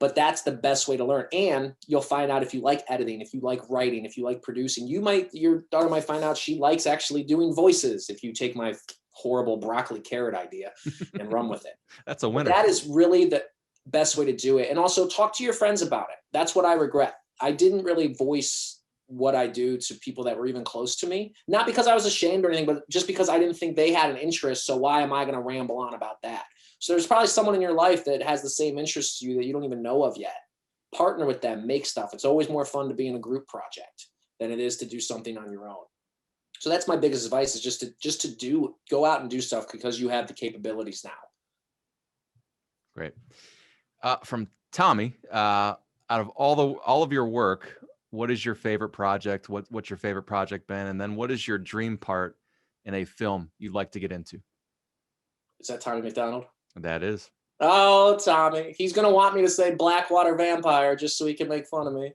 But that's the best way to learn. And you'll find out if you like editing, if you like writing, if you like producing. Your daughter might find out she likes actually doing voices if you take my horrible broccoli carrot idea and run with it. That's a winner. But that is really the best way to do it. And also talk to your friends about it. That's what I regret. I didn't really voice what I do to people that were even close to me, not because I was ashamed or anything, but just because I didn't think they had an interest. So why am I going to ramble on about that? So there's probably someone in your life that has the same interests as you that you don't even know of yet. Partner with them, make stuff. It's always more fun to be in a group project than it is to do something on your own. So that's my biggest advice, is just to go out and do stuff because you have the capabilities now. Great. From Tommy, out of all of your work, what is your favorite project? What's your favorite project been? And then what is your dream part in a film you'd like to get into? Is that Tommy McDonald? That is. Oh, Tommy. He's going to want me to say Blackwater Vampire just so he can make fun of me.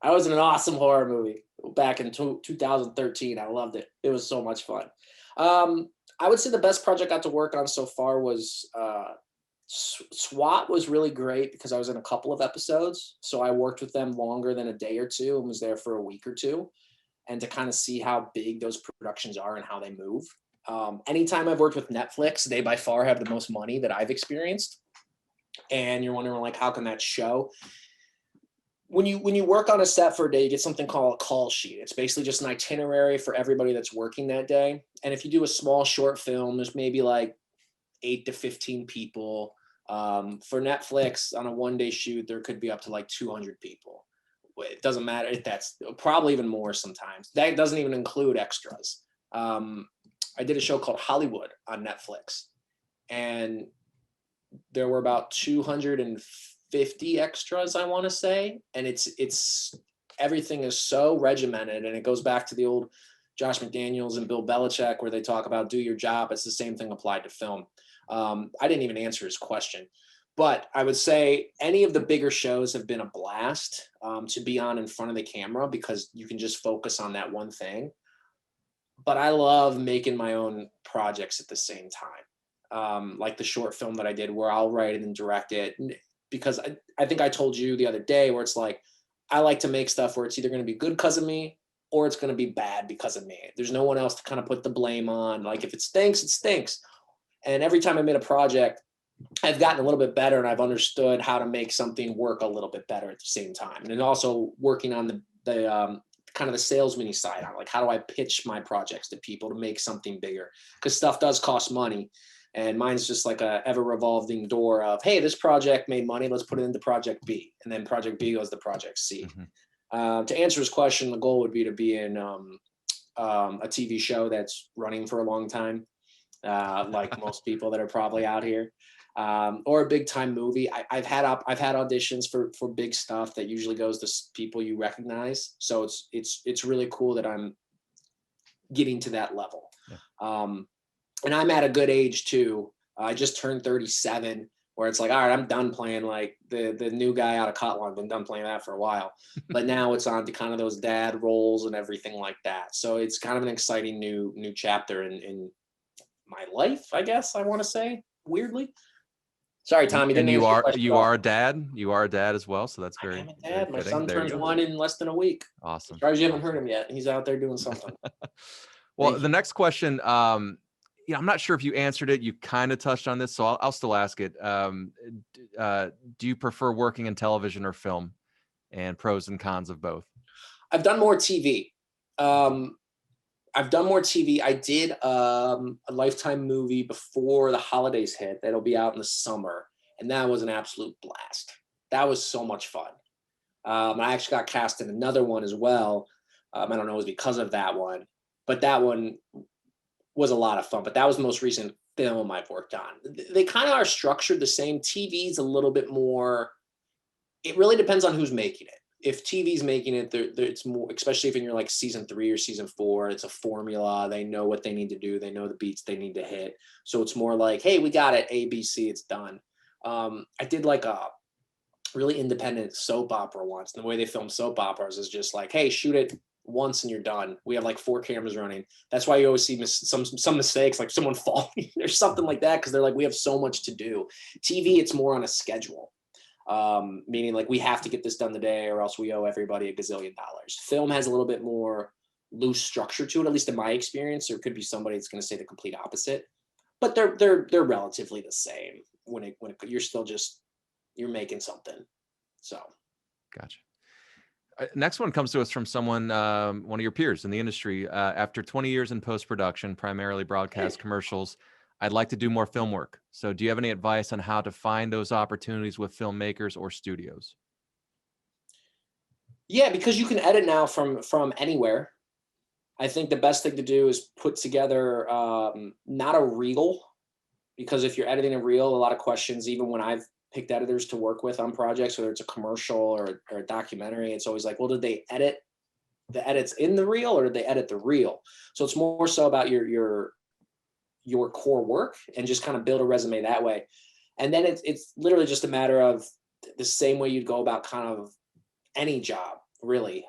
I was in an awesome horror movie back in 2013. I loved it. It was so much fun. I would say the best project I got to work on so far was SWAT was really great because I was in a couple of episodes. So I worked with them longer than a day or two and was there for a week or two. And to kind of see how big those productions are and how they move. Anytime I've worked with Netflix, they by far have the most money that I've experienced. And you're wondering, like, how can that show? When you work on a set for a day, you get something called a call sheet. It's basically just an itinerary for everybody that's working that day. And if you do a small short film, there's maybe like 8 to 15 people. For Netflix on a one-day shoot, there could be up to like 200 people. It doesn't matter if that's probably even more sometimes. That doesn't even include extras. I did a show called Hollywood on Netflix, and there were about 250 extras, I want to say. And it's everything is so regimented, and it goes back to the old Josh McDaniels and Bill Belichick where they talk about do your job. It's the same thing applied to film. I didn't even answer his question, but I would say any of the bigger shows have been a blast to be on in front of the camera because you can just focus on that one thing. But I love making my own projects at the same time. Like the short film that I did where I'll write it and direct it. Because I think I told you the other day where it's like, I like to make stuff where it's either going to be good because of me or it's going to be bad because of me. There's no one else to kind of put the blame on. Like if it stinks, it stinks. And every time I made a project, I've gotten a little bit better and I've understood how to make something work a little bit better at the same time. And then also working on the kind of the salesman side on like, how do I pitch my projects to people to make something bigger? Because stuff does cost money. And mine's just like a ever revolving door of, hey, this project made money. Let's put it into project B. And then project B goes to project C. Mm-hmm. To answer his question, the goal would be to be in a TV show that's running for a long time. Like most people that are probably out here. Or a big time movie. I've had auditions for big stuff that usually goes to people you recognize. So it's really cool that I'm getting to that level. Yeah. And I'm at a good age too. I just turned 37 where it's like, all right, I'm done playing like the new guy out of Cotton. I've been done playing that for a while, but now it's on to kind of those dad roles and everything like that. So it's kind of an exciting new chapter in my life, I guess I want to say, weirdly. Sorry, Tommy. And you are a dad. You are a dad as well, so that's very. I am a dad. My son turns 1 in less than a week. Awesome. As far as you haven't heard him yet, he's out there doing something. Well, the next question, I'm not sure if you answered it. You kind of touched on this, so I'll still ask it. Do you prefer working in television or film, and pros and cons of both? I've done more TV. I did a Lifetime movie before the holidays hit that'll be out in the summer. And that was an absolute blast. That was so much fun. I actually got cast in another one as well. I don't know, it was because of that one. But that one was a lot of fun. But that was the most recent film I've worked on. They kind of are structured the same. TV's a little bit more, it really depends on who's making it. If TV's making it, it's more, especially if you're like season 3 or season 4, it's a formula. They know what they need to do. They know the beats they need to hit. So it's more like, hey, we got it. ABC, it's done. I did like a really independent soap opera once. And the way they film soap operas is just like, hey, shoot it once and you're done. We have like 4 cameras running. That's why you always see some mistakes, like someone falling or something like that, because they're like, we have so much to do. TV, it's more on a schedule. Meaning like we have to get this done today or else we owe everybody a gazillion dollars. Film has a little bit more loose structure to it, at least in my experience. There could be somebody that's going to say the complete opposite, but they're relatively the same when you're still just, you're making something. So. Gotcha. Next one comes to us from someone, one of your peers in the industry. After 20 years in post-production, primarily broadcast commercials, I'd like to do more film work. So do you have any advice on how to find those opportunities with filmmakers or studios? Yeah, because you can edit now from anywhere. I think the best thing to do is put together not a reel, because if you're editing a reel, a lot of questions, even when I've picked editors to work with on projects, whether it's a commercial or a documentary, it's always like, well, did they edit the edits in the reel or did they edit the reel? So it's more so about your core work and just kind of build a resume that way. And then it's literally just a matter of the same way you'd go about kind of any job, really,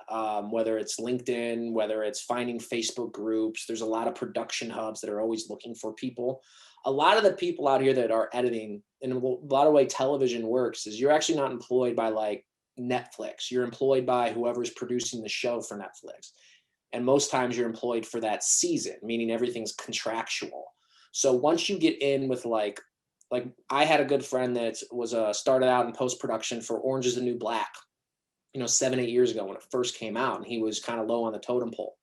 whether it's LinkedIn, whether it's finding Facebook groups. There's a lot of production hubs that are always looking for people. A lot of the people out here that are editing, and a lot of way television works is you're actually not employed by like Netflix. You're employed by whoever's producing the show for Netflix. And most times you're employed for that season, meaning everything's contractual. So once you get in with like I had a good friend that was started out in post-production for Orange is the New Black, 7, 8 years ago when it first came out, and he was kind of low on the totem pole.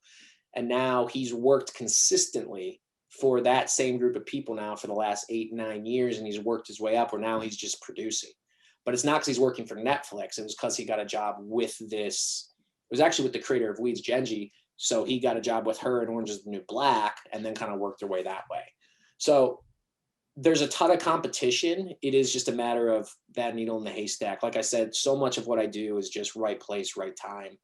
And now he's worked consistently for that same group of people now for the last 8, 9 years, and he's worked his way up where now he's just producing. But it's not because he's working for Netflix. It was because he got a job with this. It was actually with the creator of Weeds, Genji. So he got a job with her in Orange is the New Black and then kind of worked their way that way. So there's a ton of competition. It is just a matter of that needle in the haystack. Like I said, so much of what I do is just right place, right time.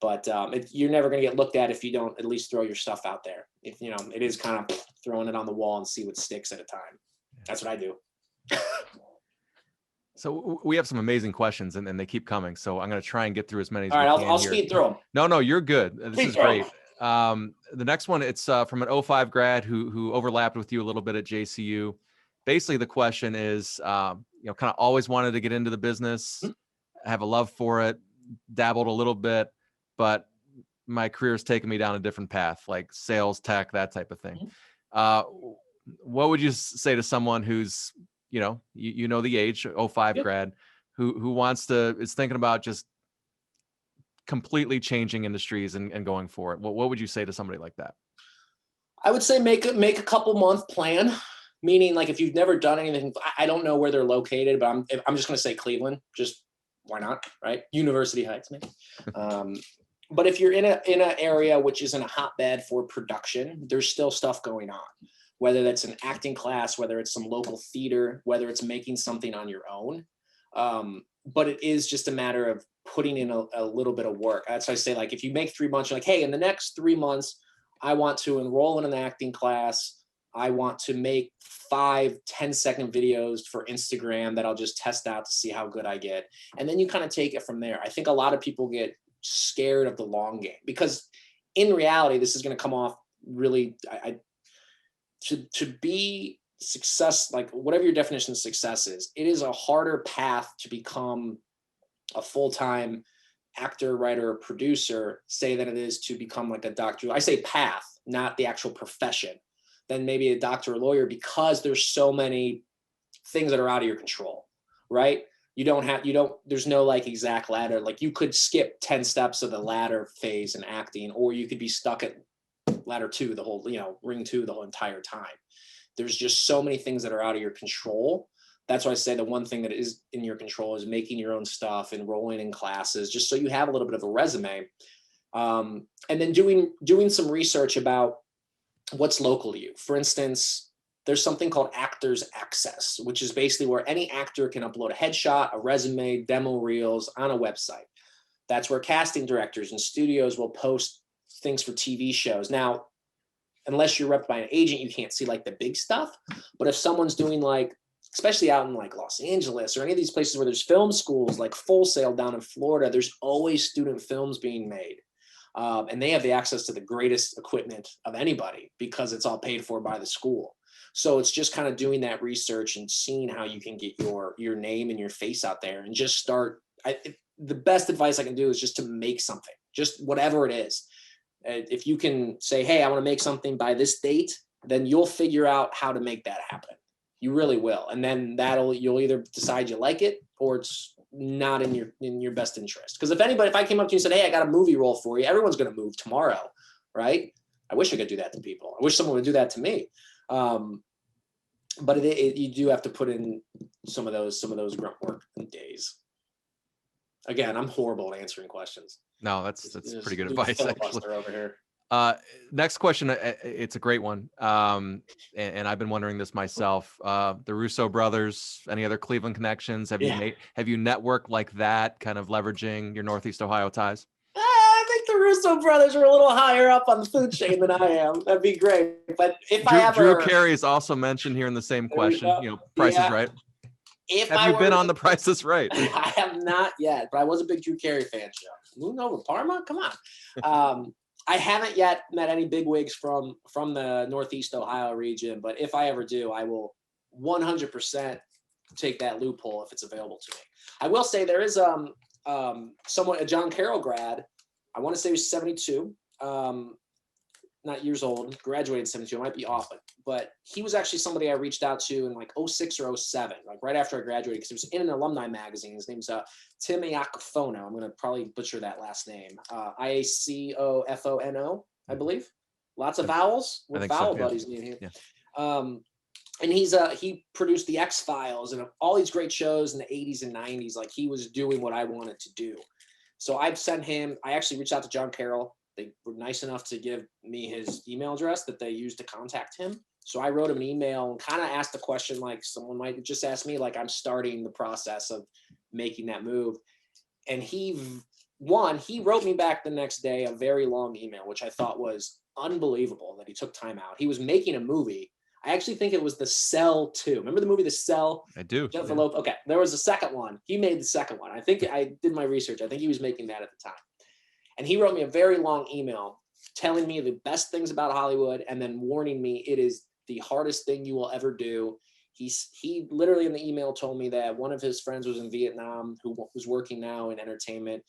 But you're never going to get looked at if you don't at least throw your stuff out there. If it is kind of throwing it on the wall and see what sticks at a time. That's what I do. So we have some amazing questions, and they keep coming. So I'm going to try and get through as many as All right, we can I'll here. speed through them. No, you're good. This Speed is through great. The next one, it's from an 05 grad who overlapped with you a little bit at JCU. Basically, the question is, kind of always wanted to get into the business, have a love for it, dabbled a little bit, but my career's taken me down a different path, like sales, tech, that type of thing. What would you say to someone who's, the age, 05 grad, who is thinking about just completely changing industries and going for it? What would you say to somebody like that? I would say make a couple month plan, meaning like if you've never done anything, I don't know where they're located, but I'm just going to say Cleveland. Just why not, right? University Heights, maybe. But if you're in an area which isn't a hotbed for production, there's still stuff going on. Whether that's an acting class, whether it's some local theater, whether it's making something on your own. But it is just a matter of putting in a little bit of work. That's why I say, like, if you make 3 months, you're like, hey, in the next 3 months, I want to enroll in an acting class. I want to make 5 10-second videos for Instagram that I'll just test out to see how good I get. And then you kind of take it from there. I think a lot of people get scared of the long game because in reality, this is going to come off really, to be success, like whatever your definition of success is, it is a harder path to become a full-time actor, writer, or producer, say, than it is to become like a doctor. I say path, not the actual profession, than maybe a doctor or lawyer, because there's so many things that are out of your control, right? There's no like exact ladder. Like you could skip 10 steps of the ladder phase in acting, or you could be stuck at ladder 2, the whole, ring 2 the whole entire time. There's just so many things that are out of your control. That's why I say the one thing that is in your control is making your own stuff, enrolling in classes, just so you have a little bit of a resume. And then doing some research about what's local to you. For instance, there's something called Actors Access, which is basically where any actor can upload a headshot, a resume, demo reels on a website. That's where casting directors and studios will post things for TV shows. Now, unless you're repped by an agent, you can't see like the big stuff. But if someone's doing like, especially out in like Los Angeles or any of these places where there's film schools, like Full Sail down in Florida, there's always student films being made. And they have the access to the greatest equipment of anybody because it's all paid for by the school. So it's just kind of doing that research and seeing how you can get your name and your face out there and just start. The best advice I can do is just to make something, just whatever it is. If you can say, hey, I want to make something by this date, then you'll figure out how to make that happen. You really will. And then you'll either decide you like it or it's not in your best interest. Because if I came up to you and said, hey, I got a movie role for you, everyone's going to move tomorrow, right? I wish I could do that to people. I wish someone would do that to me. But you do have to put in some of those grunt work days. Again, I'm horrible at answering questions. No, that's pretty good advice, actually. Over here. Next question. It's a great one. And I've been wondering this myself. The Russo brothers, any other Cleveland connections? Have you networked like that, kind of leveraging your Northeast Ohio ties? I think the Russo brothers are a little higher up on the food chain than I am. That'd be great. But if Drew Carey is also mentioned here in the same question. Price is Right. Have you been on The Price is Right? I have not yet, but I was a big Drew Carey fan. Moving over Parma? Come on. I haven't yet met any big wigs from the Northeast Ohio region, but if I ever do, I will 100% take that loophole if it's available to me. I will say there is a John Carroll grad. I want to say he was 72, not years old, graduated 72. I might be off, but he was actually somebody I reached out to in like 06 or 07, like right after I graduated, because he was in an alumni magazine. His name's Tim Iacofono. I'm going to probably butcher that last name. Iacofono, I believe. Lots of vowels. We're vowel buddies in here. Yeah. And he produced the X-Files and all these great shows in the 80s and 90s. Like, he was doing what I wanted to do. So I actually reached out to John Carroll. They were nice enough to give me his email address that they used to contact him. So I wrote him an email and kind of asked a question like someone might just ask me, like I'm starting the process of making that move. And he wrote me back the next day a very long email, which I thought was unbelievable that he took time out. He was making a movie. I actually think it was The Cell 2. Remember the movie The Cell? I do. Jennifer Lopez. Okay, there was a second one. He made the second one. I think I did my research. I think he was making that at the time. And he wrote me a very long email telling me the best things about Hollywood and then warning me it is the hardest thing you will ever do. He literally in the email told me that one of his friends was in Vietnam who was working now in entertainment,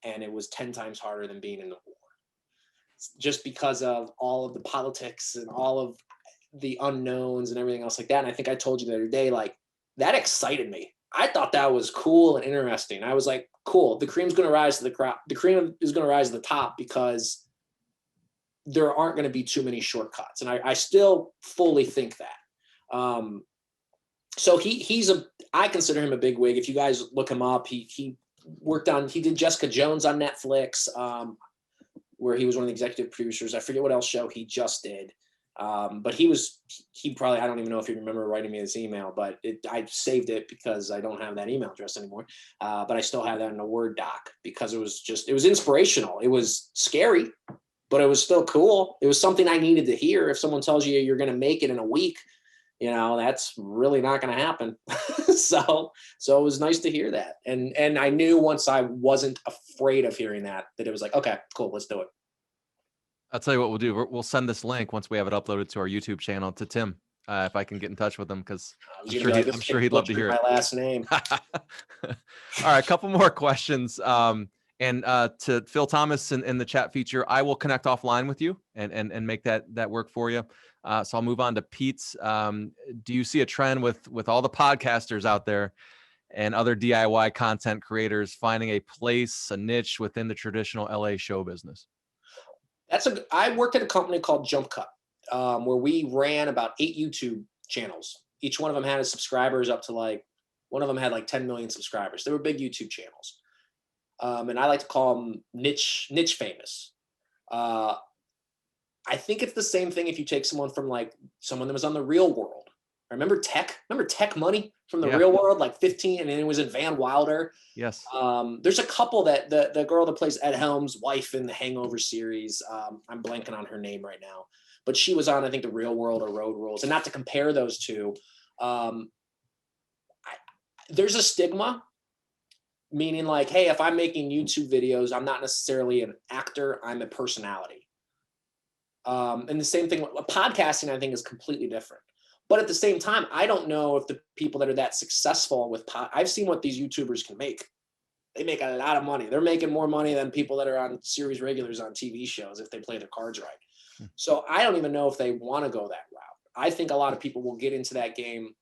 and it was 10 times harder than being in the war. Just because of all of the politics and all of the unknowns and everything else like that. And I think I told you the other day, like, that excited me. I thought that was cool and interesting. I was like, cool, the cream's going to rise to the crop. The cream is going to rise to the top because there aren't going to be too many shortcuts. And I still fully think that. So I consider him a big wig. If you guys look him up, he did Jessica Jones on Netflix, where he was one of the executive producers. I forget what else show he just did. But he probably, I don't even know if you remember writing me this email, but I saved it because I don't have that email address anymore. But I still have that in a Word doc because it was inspirational. It was scary, but it was still cool. It was something I needed to hear. If someone tells you you're going to make it in a week, that's really not going to happen. So it was nice to hear that. And I knew once I wasn't afraid of hearing that it was like, okay, cool, let's do it. I'll tell you what we'll do. We'll send this link once we have it uploaded to our YouTube channel to Tim, if I can get in touch with him, because I'm sure he'd love to hear it. My last name. All right, a couple more questions. And to Phil Thomas in the chat feature, I will connect offline with you and make that work for you. So I'll move on to Pete's. Do you see a trend with all the podcasters out there and other DIY content creators finding a place, a niche within the traditional LA show business? I worked at a company called Jump Cut, where we ran about 8 YouTube channels. Each one of them had subscribers up to one of them had 10 million subscribers. They were big YouTube channels. And I like to call them niche famous. I think it's the same thing if you take someone from someone that was on The Real World. Remember Tech Money from The Real World, 15, and then it was in Van Wilder. Yes. There's a couple that the girl that plays Ed Helms' wife in the Hangover series. I'm blanking on her name right now, but she was on, I think, The Real World or Road Rules. And not to compare those two, there's a stigma, meaning hey, if I'm making YouTube videos, I'm not necessarily an actor, I'm a personality. And the same thing with podcasting, I think, is completely different. But at the same time, I don't know if the people that are that successful with I've seen what these YouTubers can make. They make a lot of money. They're making more money than people that are on series regulars on TV shows if they play their cards right. So I don't even know if they want to go that route. I think a lot of people will get into that game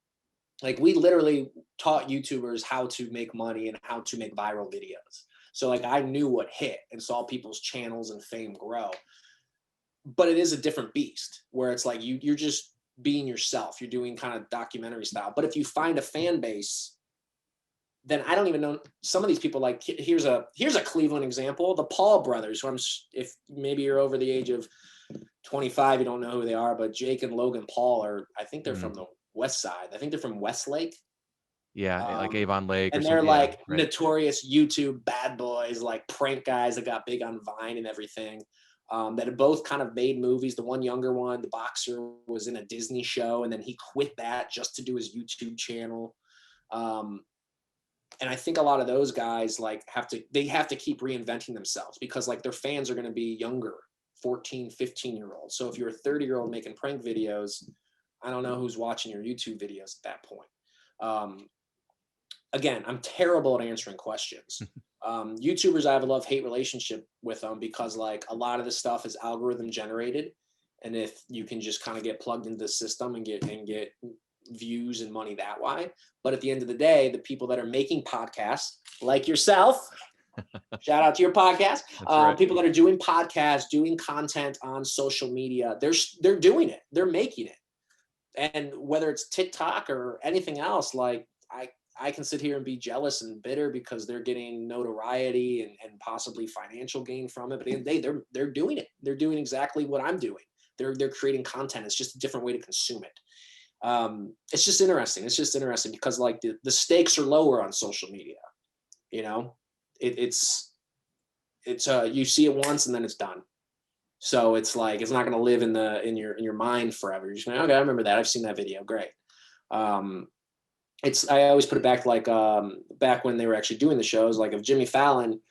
Like we literally taught YouTubers how to make money and how to make viral videos. So like I knew what hit and saw people's channels and fame grow. But it is a different beast where it's like you're just being yourself. You're doing kind of documentary style. But if you find a fan base, then I don't even know some of these people. Like here's a Cleveland example, the Paul brothers, who if maybe you're over the age of 25, you don't know who they are, but Jake and Logan Paul I think they're from the West Side. I think they're from Westlake. Yeah, like Avon Lake or and something. they're Yeah, like right. notorious YouTube bad boys, like prank guys that got big on Vine and everything. That have both kind of made movies. The one younger one, the boxer, was in a Disney show, and then he quit that just to do his YouTube channel. And I think a lot of those guys like have to keep reinventing themselves because like their fans are going to be younger, 14, 15-year-olds. So if you're a 30-year-old making prank videos, I don't know who's watching your YouTube videos at that point. Again, I'm terrible at answering questions. YouTubers, I have a love-hate relationship with them because like a lot of this stuff is algorithm generated. And if you can just kind of get plugged into the system and get views and money that way. But at the end of the day, the people that are making podcasts like yourself, shout out to your podcast, right. People that are doing podcasts, doing content on social media, they're doing it, they're making it. And whether it's TikTok or anything else, like I can sit here and be jealous and bitter because they're getting notoriety and possibly financial gain from it. But at the end of the day, they're doing it. They're doing exactly what I'm doing. They're creating content. It's just a different way to consume it. It's just interesting. It's just interesting because like the stakes are lower on social media. You know, it's you see it once and then it's done. So it's like it's not going to live in your mind forever. You're just like, okay, I remember that. I've seen that video. Great. I always put it back to like back when they were actually doing the shows. Like if Jimmy Fallon,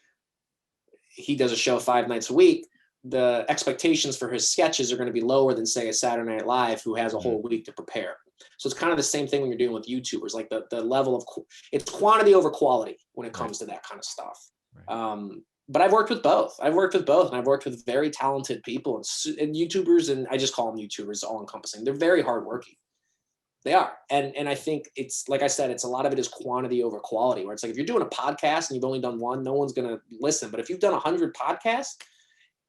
he does a show 5 nights a week, the expectations for his sketches are going to be lower than say a Saturday Night Live who has a whole week to prepare. So it's kind of the same thing when you're dealing with YouTubers. Like the level of it's quantity over quality when it comes to that kind of stuff. Right. But I've worked with both. And I've worked with very talented people and YouTubers, and I just call them YouTubers, all encompassing. They're very hardworking. They are. And I think it's, like I said, it's a lot of it is quantity over quality, where it's like, if you're doing a podcast and you've only done one, no one's going to listen. But if you've done 100 podcasts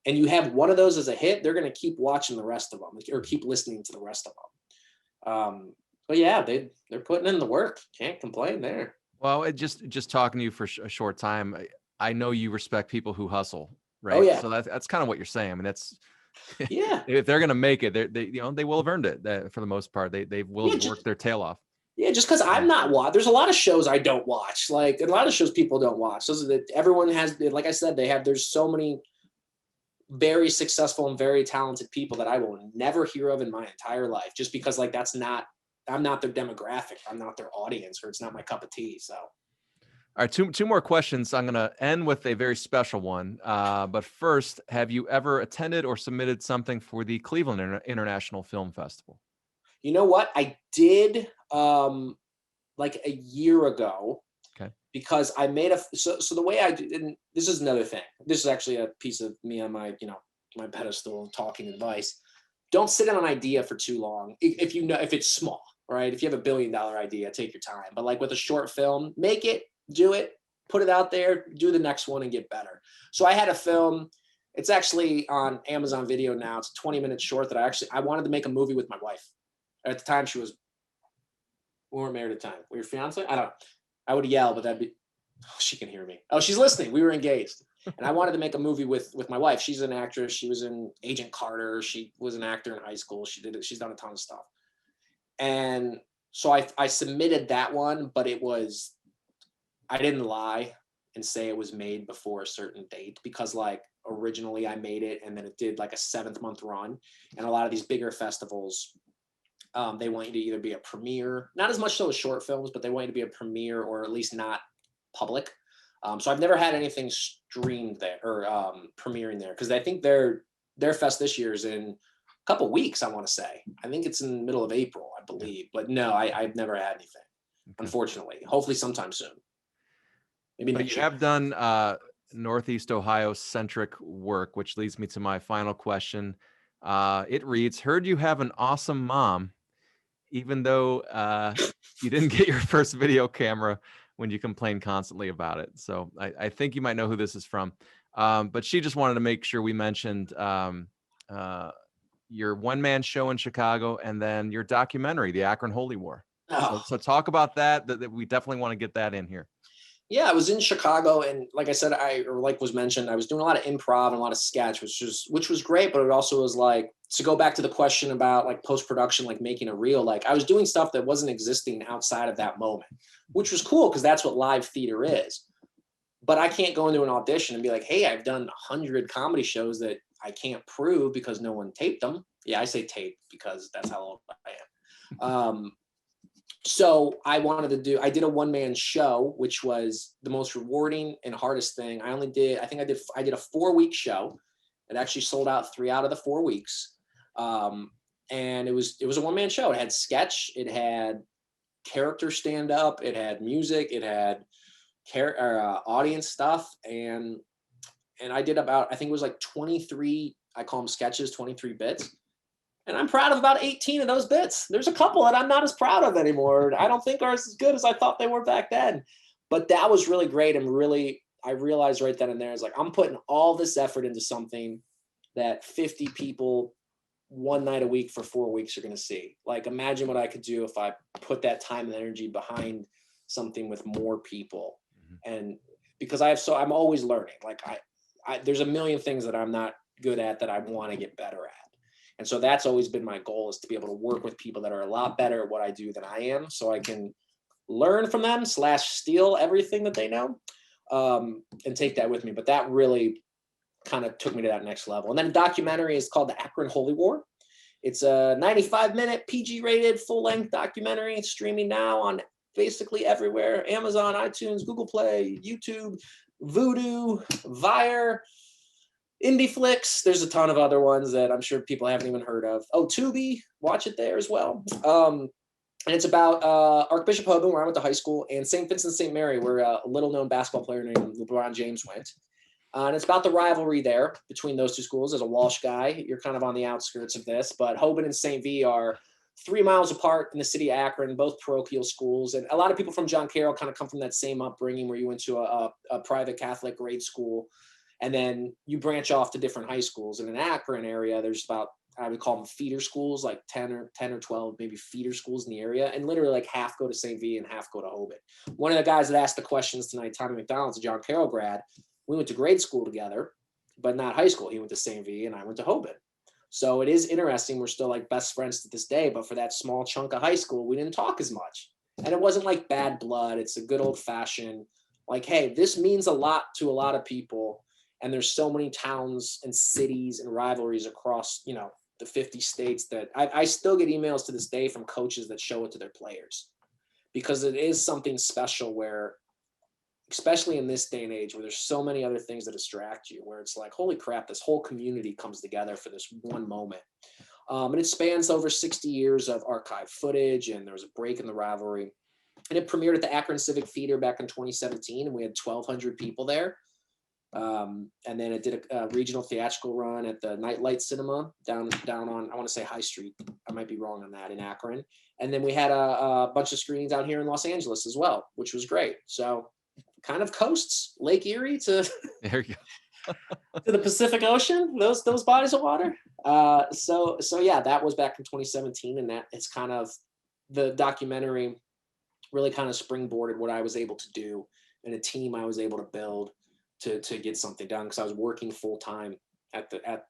and you have one of those as a hit, they're going to keep watching the rest of them or keep listening to the rest of them. But yeah, they're putting in the work. Can't complain there. Well, just talking to you for a short time, I know you respect people who hustle, right? Oh, yeah. So that's kind of what you're saying. I mean, that's, yeah. If they're going to make it, they will have earned it for the most part. They will have worked their tail off. Yeah, just because I'm not there's a lot of shows I don't watch. Like a lot of shows people don't watch. Those are that everyone has. Like I said, there's so many very successful and very talented people that I will never hear of in my entire life, just because like I'm not their demographic. I'm not their audience, or it's not my cup of tea. So. All right, two more questions. I'm going to end with a very special one. But first, have you ever attended or submitted something for the Cleveland International Film Festival? You know what? I did like a year ago. Okay. Because I made so the way I did, and this is another thing. This is actually a piece of me on my, my pedestal talking advice. Don't sit on an idea for too long. If it's small, right? If you have $1 billion idea, take your time. But like with a short film, make it, do it, put it out there, do the next one and get better. So I had a film. It's actually on Amazon Video now. It's a 20-minute short that I wanted to make a movie with my wife. At the time, we weren't married at the time. We were fiance? I don't know. I would yell, but she can hear me. Oh, she's listening. We were engaged. And I wanted to make a movie with my wife. She's an actress. She was in Agent Carter. She was an actor in high school. She's done a ton of stuff. And so I submitted that one, but I didn't lie and say it was made before a certain date, because like originally I made it and then it did like a 7-month run. And a lot of these bigger festivals, they want you to either be a premiere, not as much so as short films, but they want you to be a premiere or at least not public. So I've never had anything streamed there or premiering there, because I think their fest this year is in a couple weeks, I want to say. I think it's in the middle of April, I believe. But no, I've never had anything, unfortunately. Hopefully sometime soon. Maybe next year. You have done Northeast Ohio-centric work, which leads me to my final question. It reads, heard you have an awesome mom. even though you didn't get your first video camera when you complained constantly about it. So I think you might know who this is from. But she just wanted to make sure we mentioned your one-man show in Chicago and then your documentary, The Akron Holy War. Oh. So talk about that we definitely want to get that in here. Yeah, I was in Chicago, and like I said, like was mentioned, I was doing a lot of improv and a lot of sketch, which was great, but it also was like, to go back to the question about like post-production, like making a reel, like I was doing stuff that wasn't existing outside of that moment, which was cool because that's what live theater is. But I can't go into an audition and be like, hey, I've done 100 comedy shows that I can't prove because no one taped them. Yeah, I say tape because that's how old I am. So I did a one-man show, which was the most rewarding and hardest thing. I did a 4-week show. It actually sold out 3 out of the 4 weeks. And it was a one-man show. It had sketch, it had character stand-up, it had music, it had audience stuff. And I did about, I think it was like 23, I call them sketches, 23 bits. And I'm proud of about 18 of those bits. There's a couple that I'm not as proud of anymore. I don't think are as good as I thought they were back then. But that was really great. And really, I realized right then and there, is like, I'm putting all this effort into something that 50 people one night a week for 4 weeks are going to see. Like, imagine what I could do if I put that time and energy behind something with more people. Mm-hmm. And because I'm always learning. Like there's a million things that I'm not good at that I want to get better at. And so that's always been my goal, is to be able to work with people that are a lot better at what I do than I am, so I can learn from them / steal everything that they know, and take that with me. But that really kind of took me to that next level. And then the documentary is called The Akron Holy War. It's a 95-minute PG-rated full-length documentary. It's streaming now on basically everywhere: Amazon, iTunes, Google Play, YouTube, Vudu, Vire, IndieFlix. There's a ton of other ones that I'm sure people haven't even heard of. Oh, Tubi, watch it there as well. And it's about Archbishop Hoban, where I went to high school, and St. Vincent St. Mary, where a little-known basketball player named LeBron James went. And it's about the rivalry there between those two schools. As a Walsh guy, you're kind of on the outskirts of this, but Hoban and St. V are 3 miles apart in the city of Akron, both parochial schools. And a lot of people from John Carroll kind of come from that same upbringing, where you went to a private Catholic grade school, and then you branch off to different high schools. And in Akron area, there's about, I would call them feeder schools, like 10 or 12, maybe feeder schools in the area. And literally like half go to St. V and half go to Hoban. One of the guys that asked the questions tonight, Tommy McDonald's a John Carroll grad. We went to grade school together, but not high school. He went to St. V and I went to Hoban. So it is interesting. We're still like best friends to this day, but for that small chunk of high school, we didn't talk as much. And it wasn't like bad blood. It's a good old fashioned, like, hey, this means a lot to a lot of people. And there's so many towns and cities and rivalries across, the 50 states that I still get emails to this day from coaches that show it to their players, because it is something special where, especially in this day and age, where there's so many other things that distract you, where it's like, holy crap, this whole community comes together for this one moment. And it spans over 60 years of archived footage, and there was a break in the rivalry. And it premiered at the Akron Civic Theater back in 2017, and we had 1,200 people there. And then it did a regional theatrical run at the Nightlight Cinema down on, I want to say High Street. I might be wrong on that, in Akron. And then we had a bunch of screenings out here in Los Angeles as well, which was great. So kind of coasts Lake Erie to there you go. to the Pacific Ocean, those bodies of water. So yeah, that was back in 2017, and that it's kind of, the documentary really kind of springboarded what I was able to do and a team I was able to build to get something done, because I was working full time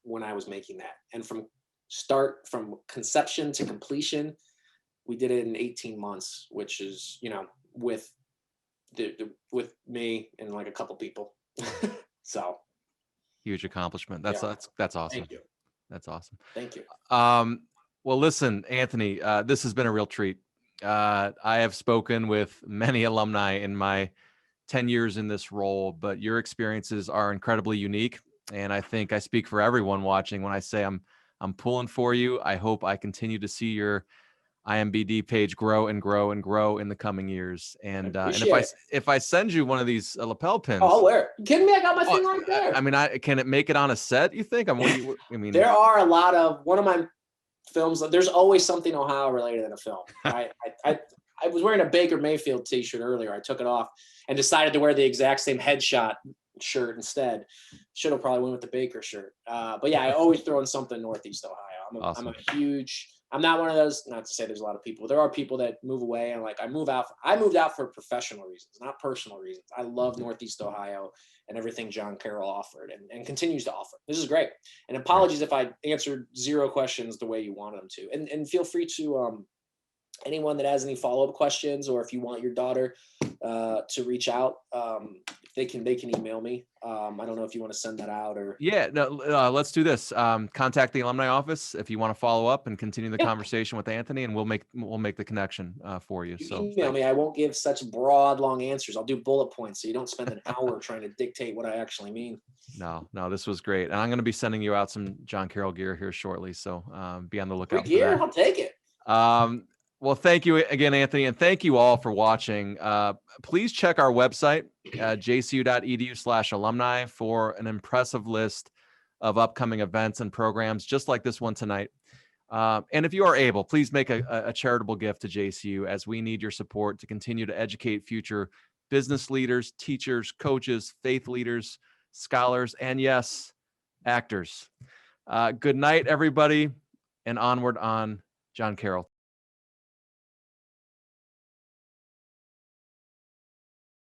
when I was making that. And from conception to completion, we did it in 18 months, which is, with me and like a couple people. So huge accomplishment. That's awesome. Thank you. That's awesome. Thank you. Well, listen, Anthony, this has been a real treat. I have spoken with many alumni in my 10 years in this role, but your experiences are incredibly unique. And I think I speak for everyone watching when I say I'm pulling for you. I hope I continue to see your IMBD page grow and grow and grow in the coming years. And if I send you one of these lapel pins, I'll wear it. You kidding me? I got my thing right there. I mean, can it make it on a set, you think? I mean, there are a lot of, one of my films. There's always something Ohio related in a film. I was wearing a Baker Mayfield t-shirt earlier. I took it off and decided to wear the exact same headshot shirt instead. Should have probably went with the Baker shirt. But yeah, I always throw in something Northeast Ohio. Awesome. I'm not one of those, not to say there's a lot of people. There are people that move away and like I moved out for professional reasons, not personal reasons. I love Northeast Ohio and everything John Carroll offered and continues to offer. This is great. And apologies if I answered 0 questions the way you wanted them to. And feel free to anyone that has any follow-up questions, or if you want your daughter to reach out, they can email me. I don't know if you want to send that out or. Yeah, no, let's do this. Contact the alumni office if you want to follow up and continue the conversation with Anthony, and we'll make the connection for you. So email me. I won't give such broad, long answers. I'll do bullet points so you don't spend an hour trying to dictate what I actually mean. No, this was great, and I'm going to be sending you out some John Carroll gear here shortly. So be on the lookout. Free gear, I'll take it. Well, thank you again, Anthony, and thank you all for watching. Please check our website, jcu.edu/alumni, for an impressive list of upcoming events and programs just like this one tonight. And if you are able, please make a charitable gift to JCU, as we need your support to continue to educate future business leaders, teachers, coaches, faith leaders, scholars, and yes, actors. Good night, everybody, and onward on John Carroll.